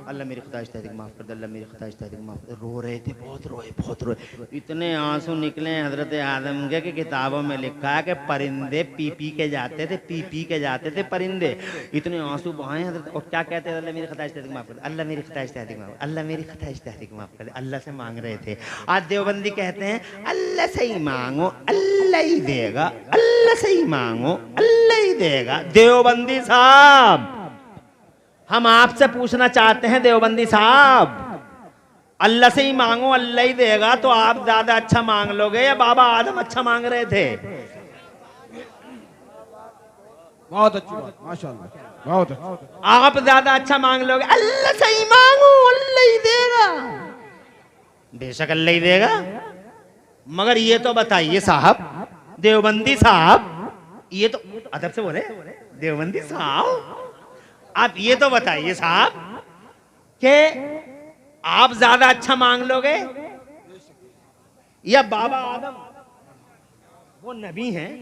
अल्लाह मेरी खुदा इस्तेग़फ़ार माफ कर दे, अल्लाह मेरी खुदा इस्तेग़फ़ार माफ कर दे। रो रहे थे, बहुत रोए, इतने आंसू निकले हजरत आदम के कि किताबों में लिखा है कि परिंदे पी पी के जाते थे परिंदे, इतने आंसू बहाए हजरत। और क्या कहते हैं? अल्लाह मेरी खुदा इस्तेग़फ़ार माफ कर दे, अल्लाह मेरी खुदा इस्तेग़फ़ार माफ, अल्लाह मेरी खुदा इस्तेग़फ़ार माफ कर दे। अल्लाह से मांग रहे थे। आज देवबंदी कहते हैं अल्लाह से ही मांगो, अल्लाह ही देगा, अल्लाह से ही मांगो, अल्लाह ही देगा। देवबंदी साहब, हम आपसे पूछना चाहते हैं देवबंदी साहब, अल्लाह से ही मांगो अल्लाह ही देगा, तो आप ज्यादा अच्छा मांग लोगे या बाबा आदम अच्छा मांग रहे थे? बहुत अच्छी बात, माशाअल्लाह, बहुत अच्छा। आप ज्यादा अच्छा मांग लोगे, अल्लाह से ही मांगो अल्लाह ही देगा। बेशक अल्लाह ही देगा, मगर ये तो बताइए साहब, देवबंदी साहब, ये तो अदब से बोले, देवबंदी साहब आप ये तो बताइए साहब कि आप ज्यादा अच्छा मांग लोगे या बाबा आदम? वो नबी हैं,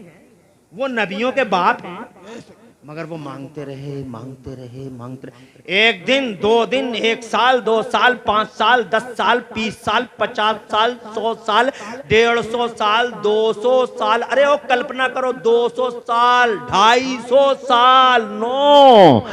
वो नबियों के बाप हैं, मगर वो मांगते रहे। 1 दिन, 2 दिन, 1 साल, 2 साल, 5 साल, 10 साल, 20 साल, 50 साल, 100 साल, 150 साल, 200 साल, अरे वो कल्पना करो 200 साल, 250 साल, no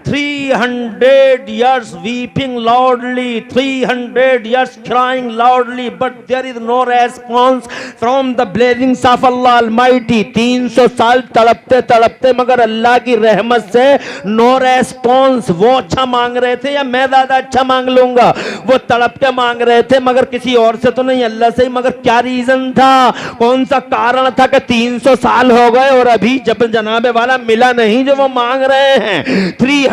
300 years weeping loudly, 300 years crying loudly, but there is no response from the blessings of Allah Almighty. 300 साल तड़पते तड़पते मगर अल्लाह की रहमत से नो रेस्पॉन्स। वो अच्छा मांग रहे थे या मैं ज्यादा अच्छा मांग लूंगा? वो तड़प के मांग रहे थे मगर किसी और से तो नहीं, अल्लाह से ही। मगर क्या रीजन था, कौन सा कारण था कि 300 साल हो गए और अभी जब जनाबे वाला मिला नहीं जो वो मांग रहे हैं? 300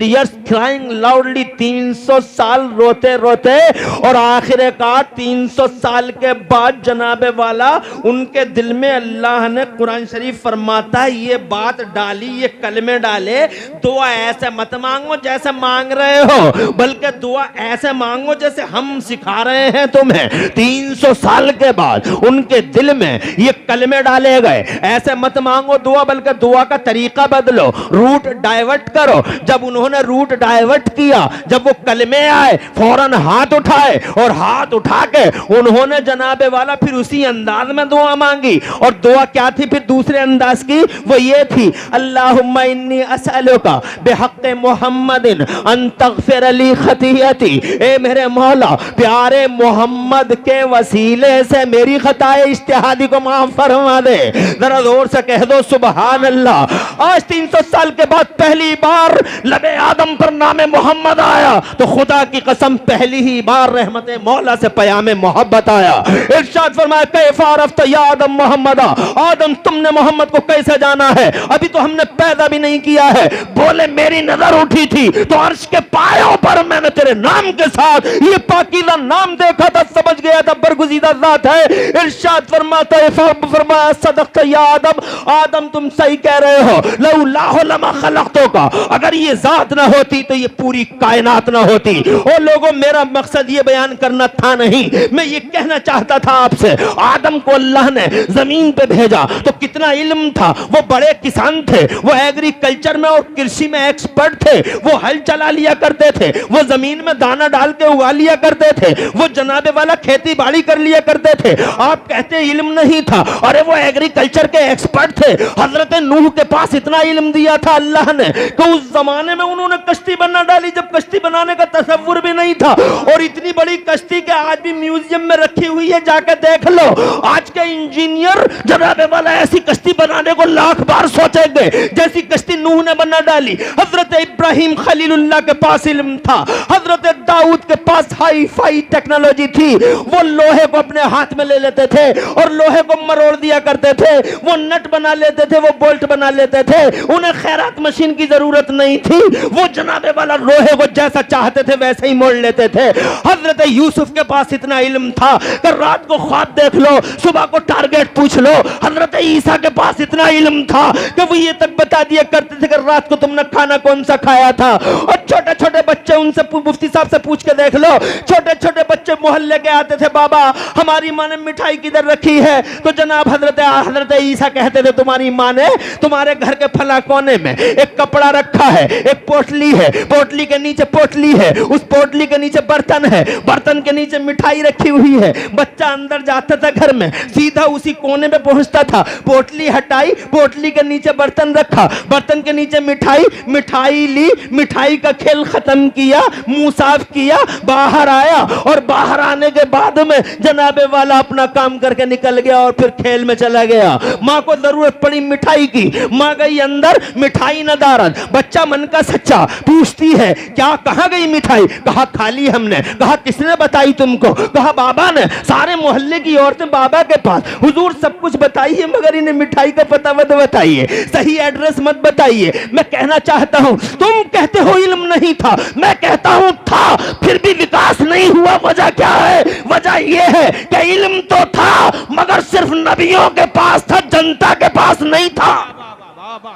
years crying loudly, 300 साल रोते रोते, और आखिरकार 300 साल के बाद जनाबे वाला उनके दिल में अल्लाह ने कुरान शरीफ फरमाता है ये बात डाली, ये कलमे डाले, दुआ ऐसे मत मांगो जैसे मांग रहे हो, बल्कि दुआ ऐसे मांगो जैसे हम सिखा रहे हैं तुम्हें। 300 साल के बाद उनके दिल में ये कलमे डाले गए। ऐसे मत मांगो दुआ, बल्कि दुआ का तरीका बदलो, रूट डाइवर्ट करो। जब उन्होंने रूट डाइवर्ट किया, जब वो कलमे आए, फौरन हाथ उठाए और हाथ उठा के उन्होंने जनाबे वाला फिर उसी अंदाज में दुआ मांगी। और दुआ क्या थी फिर दूसरे अंदाज की? वो ये थी, अल्लाहुम्मा इन्नी असअलुका बिहक़्क़ि मुहम्मदिन अन तग़फ़िर ली ख़तीयती। ए मेरे मौला, प्यारे मोहम्मद के वसीले से मेरी खताए इज्तिहादी को माफ फरमा दे। जरा जोर से कह दो सुभान अल्लाह। आज 300 साल के बाद पहली बार लबे आदम पर नामे मोहम्मद आया, तो खुदा की कसम पहली ही बार रहमत मौला से पयामे मोहब्बत आया। इरशाद फरमाया, कैफ़ा अरफ़्ता या आदम मोहम्मदा, आदम तुमने मोहम्मद को कैसे जाना है? अभी तो हमने पैदा भी नहीं किया है। बोले मेरी नजर उठी थी तो अर्श के पायों पर मैंने तेरे नाम के साथ ये पाकीज़ा नाम देखा था, समझ गया था बरगुज़ीदा ज़ात है। इरशाद फरमाता है, फरमाया सदक़्ता या आदम, आदम तुम सही कह रहे हो, लौलाहु लमा खलक़तुका, अगर ये जात ना होती तो ये पूरी कायनात ना होती। ओ लोगों, मेरा मकसद ये बयान करना था नहीं, मैं ये कहना चाहता था आपसे, आदम को अल्लाह ने जमीन पे भेजा तो कितना इल्म था। वो बड़े किसान थे, वो एग्रीकल्चर में और कृषि में एक्सपर्ट थे, वो हल चला लिया करते थे, वो जमीन में दाना डाल के उगा लिया करते थे, वो जनाबे वाला खेती बाड़ी कर लिया करते थे। आप कहते इल्म नहीं था, अरे वो एग्रीकल्चर के एक्सपर्ट थे। हजरत नूह के पास इतना इल्म दिया था अल्लाह ने कि उस जमाने में उन्होंने कश्ती बना डाली जब कश्ती बनाने का तसव्वुर भी नहीं था। और इतनी बड़ी कश्ती के आज भी म्यूजियम में रखी हुई है, जाकर देख लो। आज के इंजीनियर जनाबे वाला ऐसी कश्ती बनाने को लाख बार सोचेंगे जैसी कश्ती नूह ने बना डाली। हजरत इब्राहिम खलीलुल्लाह के पास इल्म था, हजरत दाऊद के पास हाई फाई टेक्नोलॉजी थी। वो लोहे को अपने हाथ में ले लेते थे और लोहे को मरोड़ दिया करते थे, वो नट बना लेते थे, वो बोल्ट बना लेते थे। उन्हें खैरात मशीन की जरूरत नहीं थी, वो जनाबे वाला लोहे को जैसा चाहते थे वैसे ही मोड़ लेते थे। हजरत यूसुफ के पास इतना इल्म था कि रात को ख्वाब देख लो, सुबह को टारगेट पूछ लो। हजरत ईसा के पास इतना इल्म था कि वो ये तक बता दिया करते थे कि रात को तुमने खाना कौन सा खाया था। और छोटे छोटे बच्चे, उनसे मुफ्ती साहब से पूछ के देख लो, छोटे छोटे बच्चे मोहल्ले के आते थे, बाबा हमारी माँ ने मिठाई किधर रखी है? तो जनाब हजरत ईसा कहते थे तुम्हारी माँ ने तुम्हारे घर के फला कोने में एक कपड़ा रखा है, एक पोटली है, पोटली के नीचे पोटली है, उस पोटली के नीचे बर्तन है, बर्तन के नीचे मिठाई रखी हुई है। बच्चा अंदर जाता था घर में, सीधा उसी कोने पे पहुंचता था, पोटली हटाई, पोटली के नीचे बर्तन रखा, बर्तन के नीचे मिठाई, मिठाई ली, मिठाई का खेल खत्म किया, मुंह साफ किया, बाहर आया और बाहर आने के बाद में जनाबे वाला अपना काम करके निकल गया और फिर खेल में चला गया। माँ को जरूरत पड़ी मिठाई की, माँ गई अंदर, मिठाई न दारद। बच्चा मन का सच्चा पूछती है क्या, कहाँ गई मिठाई? कहा खाली हमने। कहा किसने बताई तुमको? कहा बाबा ने। सारे मोहल्ले की औरतें बाबा के पास, हुजूर सब कुछ बताइए मगर इन्हें मिठाई का पता मत बताइए, सही एड्रेस मत बताइए। मैं कहना चाहता हूं, तुम कहते हो इल्म नहीं था, मैं कहता हूं था, फिर भी विकास नहीं हुआ। वजह क्या है? वजह यह है कि इल्म तो था मगर सिर्फ नबियों के पास था, जनता के पास नहीं था।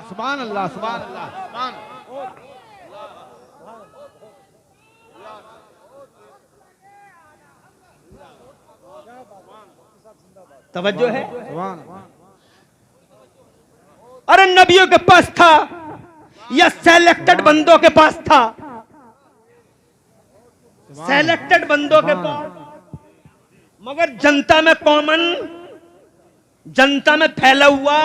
सुभान अल्लाह, सुभान अल्लाह, सुभान। तवज्जो है? सुभान। अरे नबियों के पास था या सेलेक्टेड बंदों के पास था? सेलेक्टेड बंदों के पास, मगर जनता में कॉमन, जनता में फैला हुआ।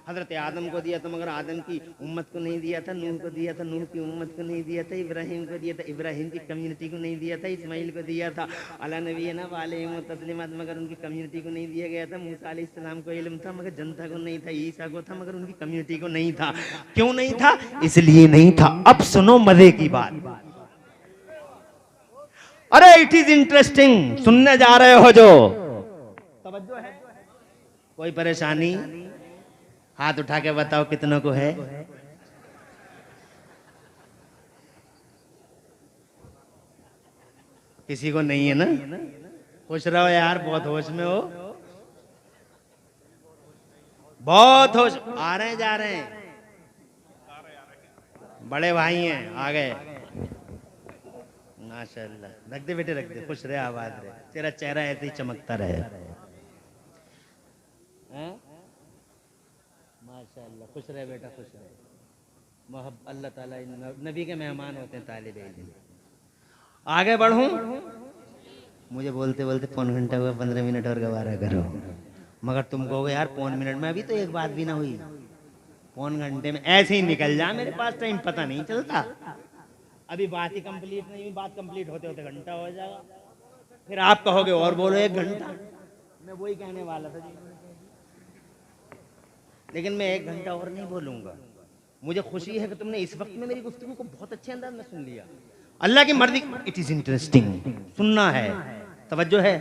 हजरत आदम को दिया था मगर आदम की उम्मत को नहीं दिया था, नूह को दिया था, नूह की उम्मत को नहीं दिया था, इब्राहिम को दिया था, इब्राहिम की कम्युनिटी को नहीं दिया था, इस्माइल को दिया था, अला नबी है ना वाले तस्लीमात, मगर उनकी कम्युनिटी को नहीं दिया गया था। मूसा अलैहिस्सलाम को इल्म था मगर जनता को नहीं था, ईसा को था मगर उनकी कम्युनिटी को नहीं था। क्यों नहीं था? इसलिए नहीं था। अब सुनो मजे की बात। अरे इट इज इंटरेस्टिंग, सुनने जा रहे हो जो? तवज्जो है? कोई परेशानी? हाथ उठा के बताओ कितनों को है? किसी को नहीं है ना? खुश रहो यार, बहुत होश में हो, बहुत होश। आ रहे हैं, जा रहे हैं, बड़े भाई हैं, आ गए। माशाल्लाह, रख दे बेटे, रख दे, खुश रहे, आबाद रहे, तेरा चेहरा ऐसे ही चमकता रहे। माशाल्लाह, खुश रहे बेटा, खुश रहे। अल्लाह ताला नबी के मेहमान होते हैं तालिब इल्म। आगे बढ़ूं? मुझे बोलते बोलते पौन घंटा हुआ, 15 मिनट और गवारा करो। मगर तुम कहोगे यार पौन मिनट में अभी तो एक बात भी ना हुई, पौन घंटे में ऐसे ही निकल जा, मेरे पास टाइम पता नहीं चलता। अभी बात ही कंप्लीट नहीं हुई, बात कंप्लीट होते होते घंटा हो जाएगा, फिर आप कहोगे और बोलो 1 घंटा। मैं वही कहने वाला था जी, लेकिन मैं 1 घंटा और नहीं बोलूंगा। मुझे खुशी है कि तुमने इस वक्त में मेरी गुफ्तगू को बहुत अच्छे अंदाज में सुन लिया। अल्लाह की मर्जी, इट इज इंटरेस्टिंग, सुनना है, तवज्जो है।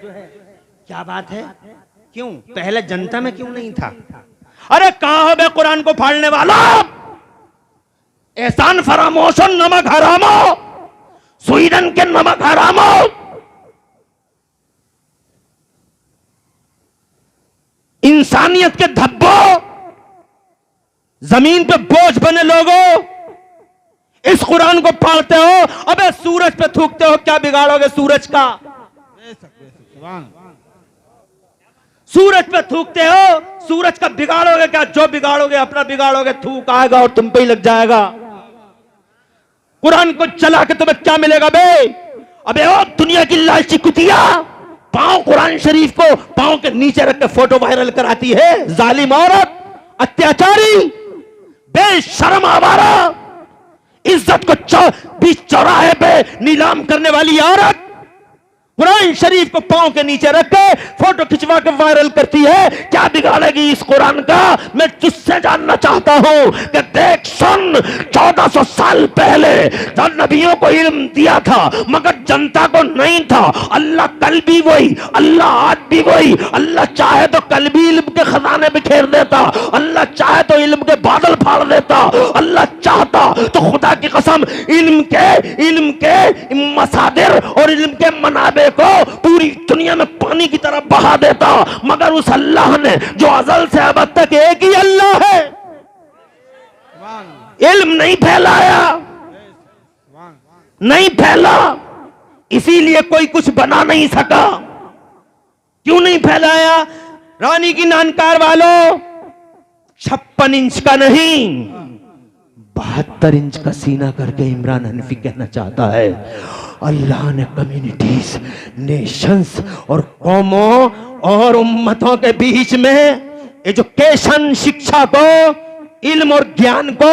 क्या बात है? क्यों पहले जनता में क्यों नहीं था? अरे कहां हो बे कुरान को फाड़ने वाला? एहसान फरामोश, नमक हरामो, स्वीडन के नमक हरामो। इंसानियत के धब्बों, जमीन पे बोझ बने लोगों, इस कुरान को पढ़ते हो, अबे सूरज पे थूकते हो, क्या बिगाड़ोगे सूरज का? सुभान सूरज पे थूकते हो, सूरज का बिगाड़ोगे क्या? जो बिगाड़ोगे अपना बिगाड़ोगे, थूक आएगा और तुम पे ही लग जाएगा। कुरान को चला के तुम्हें क्या मिलेगा बे? अबे ओ दुनिया की लालची कुतिया, पांव कुरान शरीफ को पांव के नीचे रख के फोटो वायरल कराती है, जालिम औरत, अत्याचारी, बेशर्म आवारा, इज्जत को बीच चौराहे पे नीलाम करने वाली औरत कुरान शरीफ को पांव के नीचे रख के फोटो खिंचवा के वायरल करती है। क्या बिगाड़ेगी इस कुरान का? मैं तुझसे जानना चाहता हूं कि देख सुन, 1400 साल पहले जब नबियों को इल्म दिया था मगर जनता को नहीं था। अल्लाह कल भी वही, अल्लाह आज भी वही। अल्लाह चाहे तो कल भी इल्म के खजाने बिखेर देता, अल्लाह चाहे तो इल्म के बादल फाड़ देता, अल्लाह चाहता तो खुदा की कसम इल्म के मसादिर और इल्म के मनाबे को पूरी दुनिया में पानी की तरह बहा देता। मगर उस अल्लाह ने जो अज़ल से अब तक एक ही अल्लाह है, इल्म नहीं फैलाया, नहीं फैला, इसीलिए कोई कुछ बना नहीं सका। क्यों नहीं फैलाया? रानी की नानकार वालों, 56 इंच का नहीं 72 इंच का सीना करके इमरान हनफी कहना चाहता है, अल्लाह ने कम्युनिटीज, नेशंस और कौमों और उम्मतों के बीच में एजुकेशन, शिक्षा को, इल्म और ज्ञान को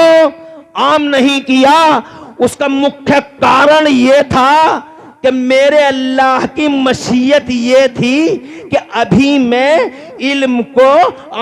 आम नहीं किया। उसका मुख्य कारण यह था कि मेरे अल्लाह की मशीयत ये थी कि अभी मैं इल्म को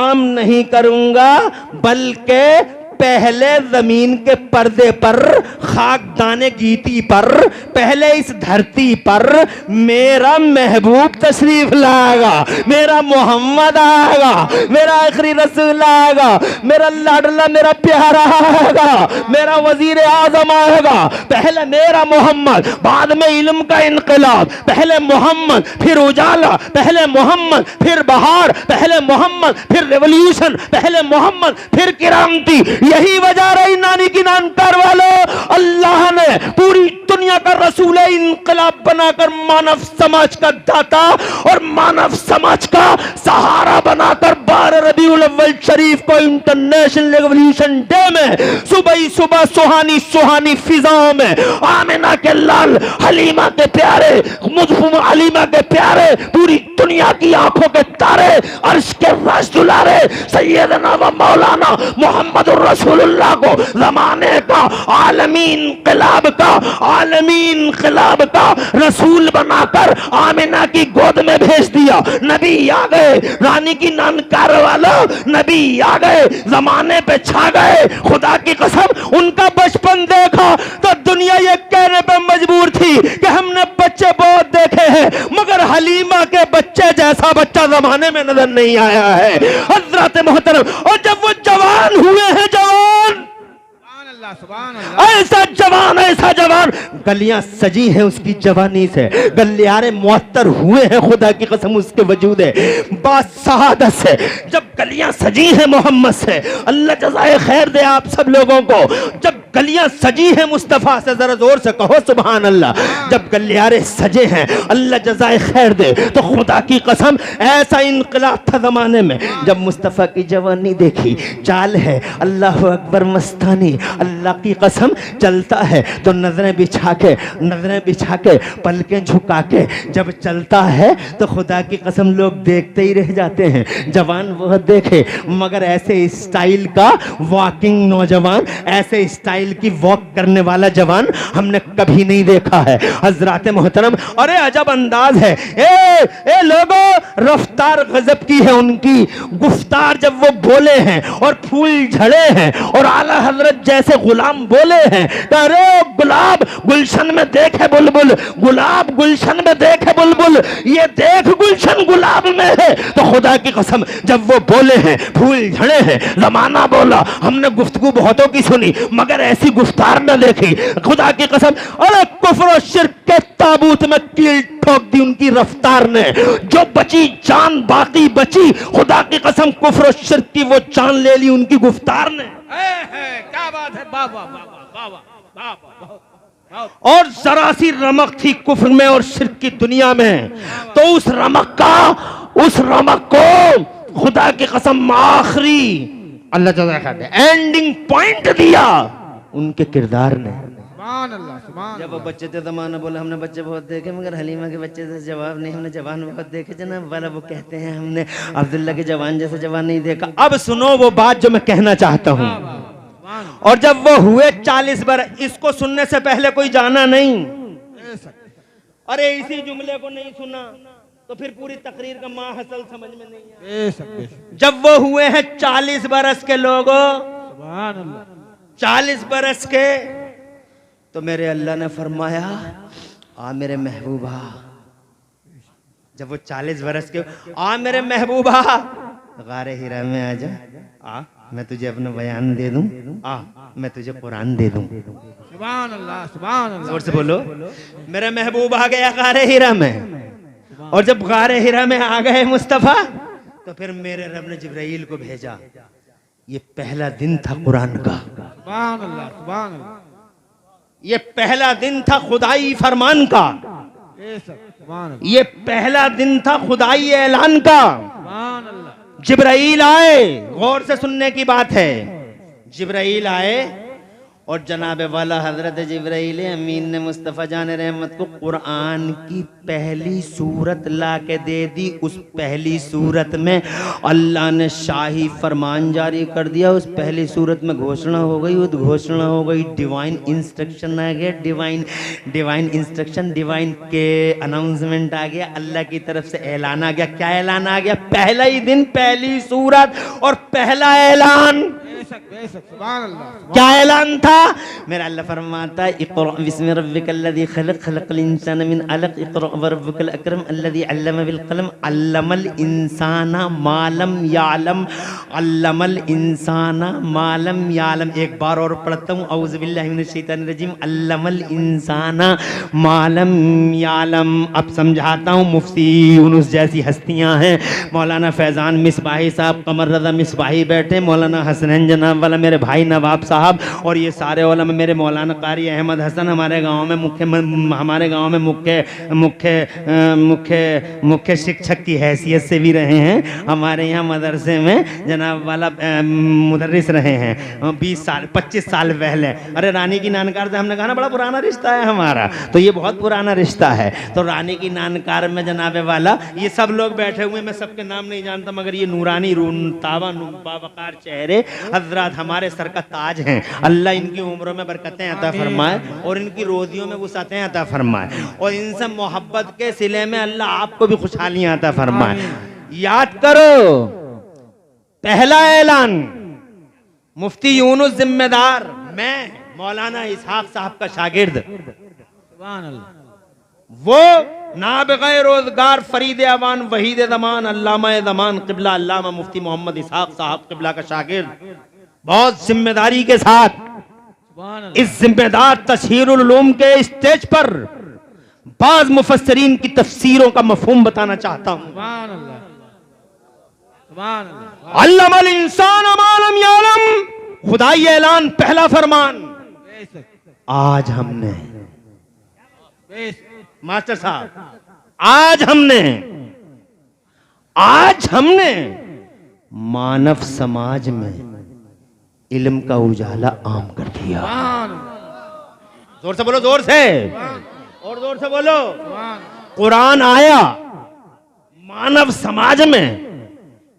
आम नहीं करूंगा, बल्कि पहले जमीन के पर्दे पर, खाकदाने गीती पर, पहले इस धरती पर मेरा महबूब तशरीफ लाएगा, मेरा मोहम्मद आएगा, मेरा आखिरी रसूल आएगा, मेरा लाडला, मेरा प्यारा आएगा, मेरा वजीर आजम आएगा। पहले मेरा मोहम्मद, बाद में इल्म का इनकलाब, पहले मोहम्मद फिर उजाला, पहले मोहम्मद फिर बहार, पहले मोहम्मद फिर रेवोल्यूशन, पहले मोहम्मद फिर क्रांति। यही वजह रही नानी की नानकार वालों, अल्लाह ने पूरी दुनिया का रसूल इनकलाब बनाकर मानव समाज का दाता और मानव समाज का सहारा बनाकर 12 रबीउल अव्वल शरीफ को इंटरनेशनल रेवोल्यूशन डे में सुबह ही सुबह सुहानी सुहानी फिजाओं में आमिना के लाल, हलीमा के प्यारे, मुजफ्फर हलीमा के प्यारे, पूरी दुनिया की आंखों के तारे, अर्श के राज दुलारे सैयदना व मौलाना मोहम्मद रसूलुल्लाह को जमाने का आलमी इनकलाब का रसूल बनाकर आमिना की गोद में भेज दिया। नबी आ गए, रानी की नानकार वालों, नबी आ गए, जमाने पे छा गए। खुदा की कसम उनका बचपन देखा तो दुनिया ये कहने पे मजबूर थी कि हमने बच्चे बहुत देखे हैं मगर हलीमा के बच्चे जैसा बच्चा जमाने में नजर नहीं आया है। हजरत मोहतरम, और जब वो जवान हुए हैं, जवान, ऐसा जवान, गलियां सजी हैं उसकी जवानी से, गलियारे मुअत्तर हुए हैं खुदा की कसम उसके वजूद है बासहादत से। जब गलियां सजी हैं मोहम्मद से, अल्लाह जज़ाए खैर दे आप सब लोगों को। जब गलियां सजी हैं मुस्तफा से, जरा जोर से कहो सुभान अल्लाह। जब गलियारे सजे हैं, अल्लाह जज़ाए खैर दे, तो खुदा की कसम ऐसा इनकलाब था जमाने में। जब मुस्तफा की जवानी देखी, चाल है अल्लाह अकबर मस्तानी, अल्लाह की कसम चलता है तो नजरें बिछा के पलकें झुका के जब चलता है तो खुदा की कसम लोग देखते ही रह जाते हैं। जवान वह देखे मगर ऐसे स्टाइल का वॉकिंग नौजवान, ऐसे स्टाइल की वॉक करने वाला जवान हमने कभी नहीं देखा है। हजरात मोहतरम, अरे अजब अंदाज है। ए लोगों, रफ्तार गजब की है उनकी, गुफ्तार जब वो बोले हैं और फूल झड़े हैं और आला हजरत जैसे गुलाम बोले हैं, अरे गुलाब गुलशन में देखे बुलबुल, गुलाब गुलशन में देखे बुलबुल, ये देख गुलशन गुलाब में है। तो खुदा की कसम जब वो बोले हैं, फूल झड़े हैं, जमाना बोला, हमने गुफ्तगू बहुतों की सुनी मगर ऐसी गुफ्तार न देखी। खुदा की कसम, अरे कुफ्र और शिर्क के ताबूत में कील ठोक दी उनकी रफ्तार ने। जो बची जान बाकी बची, खुदा की कसम कुफ्र और शिर्क की वो जान ले ली उनकी गुफ्तार ने। क्या बात है, वाह वाह वाह वाह वाह। और जरा सी रमक थी कुफ्र में और शिर्क की दुनिया में, तो उस रमक को खुदा की कसम आखिरी अल्लाह जज़ा खाते एंडिंग पॉइंट दिया उनके किरदार ने। जब वो बच्चे थे ज़माना बोला हमने बच्चे बहुत देखे, मगर हलीमा के बच्चे से जवाब नहीं, हमने जवान बहुत देखे जनाब वाला। वो कहते हैं हमने अब्दुल्ला के जवान जैसे जवान नहीं देखा। अब सुनो वो बात जो मैं कहना चाहता हूं। और जब वो हुए 40 बरस, इसको सुनने से पहले कोई जाना नहीं, अरे इसी जुमले को नहीं सुना तो फिर पूरी तकरीर का माहसल समझ में नहीं आया। जब वो हुए हैं 40 बरस के लोगों, 40 बरस के, तो मेरे अल्लाह ने फरमाया आ मेरे महबूबा। जब वो 40 बरस के, आ मेरे महबूबा गारे हिरा में आ जा, आ मैं तुझे अपना बयान दे दूं, आ मैं तुझे कुरान दे दूं। सुभान अल्लाह, सुभान अल्लाह। जोर से बोलो। मेरा महबूब आ गया गारे हिरा में, और जब गारे हिरा में आ गए मुस्तफा, तो फिर मेरे रब ने जिब्राइल को भेजा। ये पहला दिन था कुरान का, सुभान अल्लाह, सुभान अल्लाह। ये पहला दिन था खुदाई फरमान का, सुभान अल्लाह, ये पहला दिन था खुदाई ऐलान का। सुभान अल्लाह। जिब्राइल आए, गौर से सुनने की बात है। जिब्राइल आए और जनाब वाला हजरत जिब्राइल अमीन ने मुस्तफ़ा जान रहमत को कुरान की पहली सूरत ला के दे दी। उस पहली सूरत में अल्लाह ने शाही फरमान जारी कर दिया। उस पहली सूरत में घोषणा हो गई, उद्घोषणा हो गई, डिवाइन इंस्ट्रक्शन आ गया, डिवाइन इंस्ट्रक्शन, डिवाइन के अनाउंसमेंट आ गया, अल्लाह की तरफ से ऐलान आ गया। क्या ऐलान आ गया? पहला ही दिन पहली सूरत और पहला ऐलान। क्या ऐलान था? मेरा अल्लाह फरमाता है इक़रा बिस्मि रब्बिकल्लज़ी खलक़ खलक़ल इंसान मिन अलक़ इक़रा व रब्बुकल अकरम अल्लज़ी अल्लम बिल क़लम अल्लमल इंसाना मा लम यअलम, अल्लमल इंसाना मा लम यअलम। एक बार और पढ़ता हूँ, औज़ु बिल्लाहि मिनश शैतानिर रजीम, अल्लमल इंसाना मा लम यअलम। अब समझाता हूँ। मुफ्ती यूनुस जैसी हस्तियाँ हैं, मौलाना फैज़ान मिसबाही साहब, कमर रज़ा मिसबाही बैठे, मौलाना हसनैन जनाब वाला मेरे भाई नवाब साहब, और ये सारे उलमा, मेरे मौलाना कारी अहमद हसन हमारे गांव में मुख्य शिक्षक की हैसियत से भी रहे हैं। हमारे यहाँ मदरसे में जनाब वाला मुदर्रिस रहे हैं 20 साल 25 साल पहले। अरे रानी की नानकार से हमने कहा ना बड़ा पुराना रिश्ता है हमारा, तो ये बहुत पुराना रिश्ता है। तो रानी की नानकार में जनाब वाला ये सब लोग बैठे हुए, मैं सबके नाम नहीं जानता, मगर ये नूरानी तावा बावकार चेहरे हजरत हमारे सर का ताज हैं। अल्लाह इनकी उम्रों में बरकतें अता फरमाए और इनकी रोजियों में वुसअतें अता फरमाए, और इनसे मोहब्बत के सिले में अल्लाह आपको भी खुशहालियां अता फरमाए। याद करो, पहला ऐलान, मुफ्ती यूनुस जिम्मेदार, मैं मौलाना इसहाक साहब का शागिर्द, वो नाबिग़े रोजगार फरीद अवान वहीद ज़मान अल्लामा ज़मान क़िबला अल्लामा मुफ्ती मोहम्मद इसहाक साहब क़िबला का शागिर्द, बहुत जिम्मेदारी के साथ इस जिम्मेदार तशहीरुल उलूम के स्टेज पर बाज़ मुफस्सिरीन की तफसीरों का मफ़हूम बताना चाहता हूँ। अल्लमल इंसान मा लम यअलम, खुदाई ऐलान, पहला फरमान। आज हमने, मास्टर साहब, आज हमने मानव समाज में इल्म का उजाला आम कर दिया। जोर से बोलो, जोर से, और जोर से बोलो। कुरान आया, मानव समाज में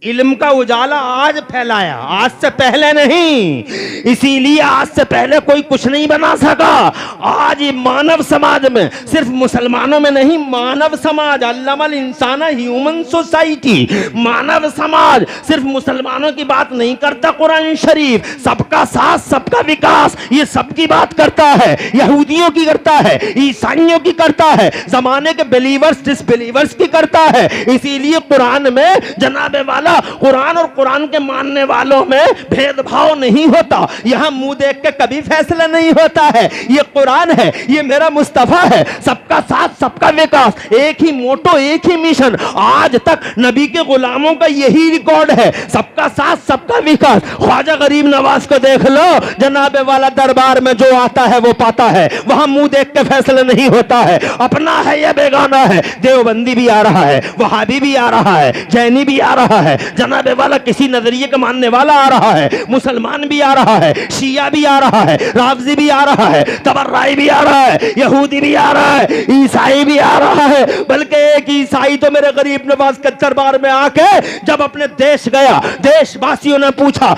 इल्म का उजाला आज फैलाया, आज से पहले नहीं। इसीलिए आज से पहले कोई कुछ नहीं बना सका। आज ये मानव समाज में, सिर्फ मुसलमानों में नहीं, मानव समाज, अल्लमल इंसाना, ह्यूमन सोसाइटी, मानव समाज, सिर्फ मुसलमानों की बात नहीं करता। कुरान शरीफ सबका साथ, सबका विकास, ये सबकी बात करता है। यहूदियों की करता है, ईसाइयों की करता है, जमाने के बिलीवर्स डिसबिलीवर्स की करता है। इसीलिए कुरान में जनाब वाला वाला, कुरान और कुरान के मानने वालों में भेदभाव नहीं होता। यहाँ मुंह देख के कभी फैसला नहीं होता है। ये कुरान है, ये मेरा मुस्तफा है, सबका साथ सबका विकास, एक ही मोटो एक ही मिशन। आज तक नबी के गुलामों का यही रिकॉर्ड है, सबका साथ सबका विकास। ख्वाजा गरीब नवाज को देख लो, जनाबे वाला दरबार में जो आता है वो पाता है, वहां मुंह देख के फैसला नहीं होता है। अपना है या बेगाना है, देवबंदी भी आ रहा है, वहाबी भी आ रहा है, जैनी भी आ रहा है, जनाबे वाला किसी नजरिए का मानने वाला आ रहा है, मुसलमान भी आ रहा है, शिया भी आ रहा है, राफजी भी आ रहा है, तबर्राई भी आ रहा है, यहूदी भी आ रहा है, ईसाई भी आ रहा है। बल्कि एक ईसाई तो मेरे गरीब नवाज के दरबार में आके जब अपने देश गया, देशवासियों ने पूछा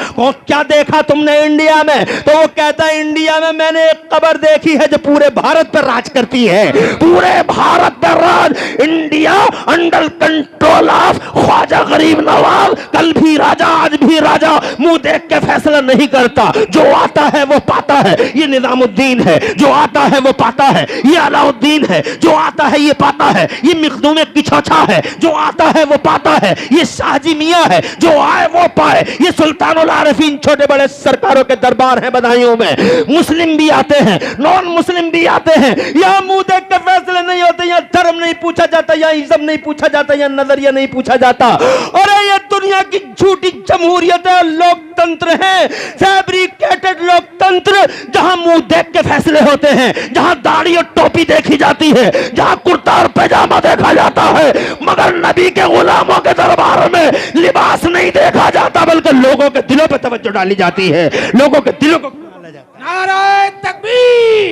क्या देखा तुमने इंडिया में, तो वो कहता है इंडिया में मैंने एक कब्र देखी है जो पूरे भारत पर राज करती है, पूरे भारत पर राज, India under control of Khwaja Garib Nawaz. कल भी राजा आज भी राजा, मुंह देख के फैसला नहीं करता, जो आता है वो पाता है। ये निजामुद्दीन है, जो आता है वो पाता है। ये अलाउद्दीन है, जो आता है ये पाता है। ये मखदूम किचौछा है, जो आता है वो पाता है। ये शाहजी मियां है, जो आए वो पाए। ये सुल्तानुल आरिफीन छोटे बड़े सरकारों के दरबार है बधाइयों में। मुस्लिम भी आते हैं, नॉन मुस्लिम भी आते हैं। यहाँ मुंह देख के फैसले नहीं होते, यहाँ धर्म नहीं पूछा जाता, यहाँ इज्म नहीं पूछा जाता, यहाँ नजरिया नहीं पूछा जाता। और ये दुनिया की झूठी जमहूरियत है, लोकतंत्र है, फैब्रिकेटेड लोकतंत्र, जहां मुंह देख के फैसले होते हैं, जहां दाढ़ी और टोपी देखी जाती है, जहां कुर्ता और पैजामा देखा जाता है, मगर नबी के गुलामों के दरबार में लिबास नहीं देखा जाता, बल्कि लोगों के दिलों पर तवज्जो डाली जाती है, लोगों के दिलों को डाला जाता है। नारे तकबीर,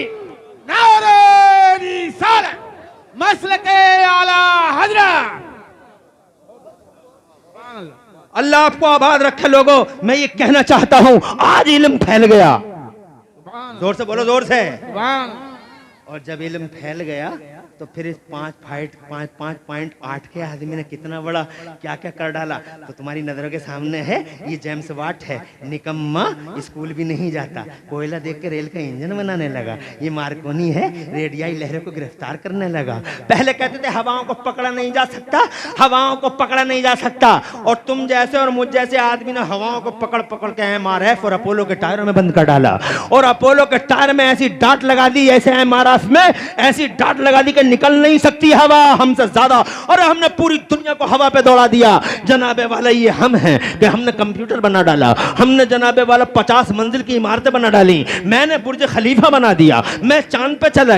नारे रिसालत, मसलके आला हजरत। अल्लाह आपको आबाद रखे। लोगों, मैं ये कहना चाहता हूं, आज इल्म फैल गया। जोर से बोलो, जोर से। और जब इल्म फैल गया तो फिर इस 5.8 के आदमी ने कितना बड़ा क्या क्या कर डाला। तो तुम्हारी नजरों के सामने है, ये जेम्स वाट है, निकम्मा, स्कूल भी नहीं जाता, कोयला देख के रेल का इंजन बनाने लगा। ये मार्कोनी है, रेडियाई लहरों को गिरफ्तार करने लगा। पहले कहते थे हवाओं को पकड़ा नहीं जा सकता, हवाओं को पकड़ा नहीं जा सकता। और तुम जैसे और मुझ जैसे आदमी ने हवाओं को पकड़ पकड़ के MRF और अपोलो के टायरों में बंद कर डाला। और अपोलो के टायर में ऐसी डांट लगा दी, ऐसे MRF में ऐसी डांट लगा दी कि निकल नहीं सकती हवा हमसे ज्यादा, और हमने पूरी दुनिया को हवा पे दौड़ा दिया। जनाबे वाला ये हम हैं कि हमने कंप्यूटर बना डाला, हमने जनाबे वाला 50 मंजिल की इमारतें बना डाली, मैंने बुर्ज खलीफा बना दिया, मैं चांद पे चला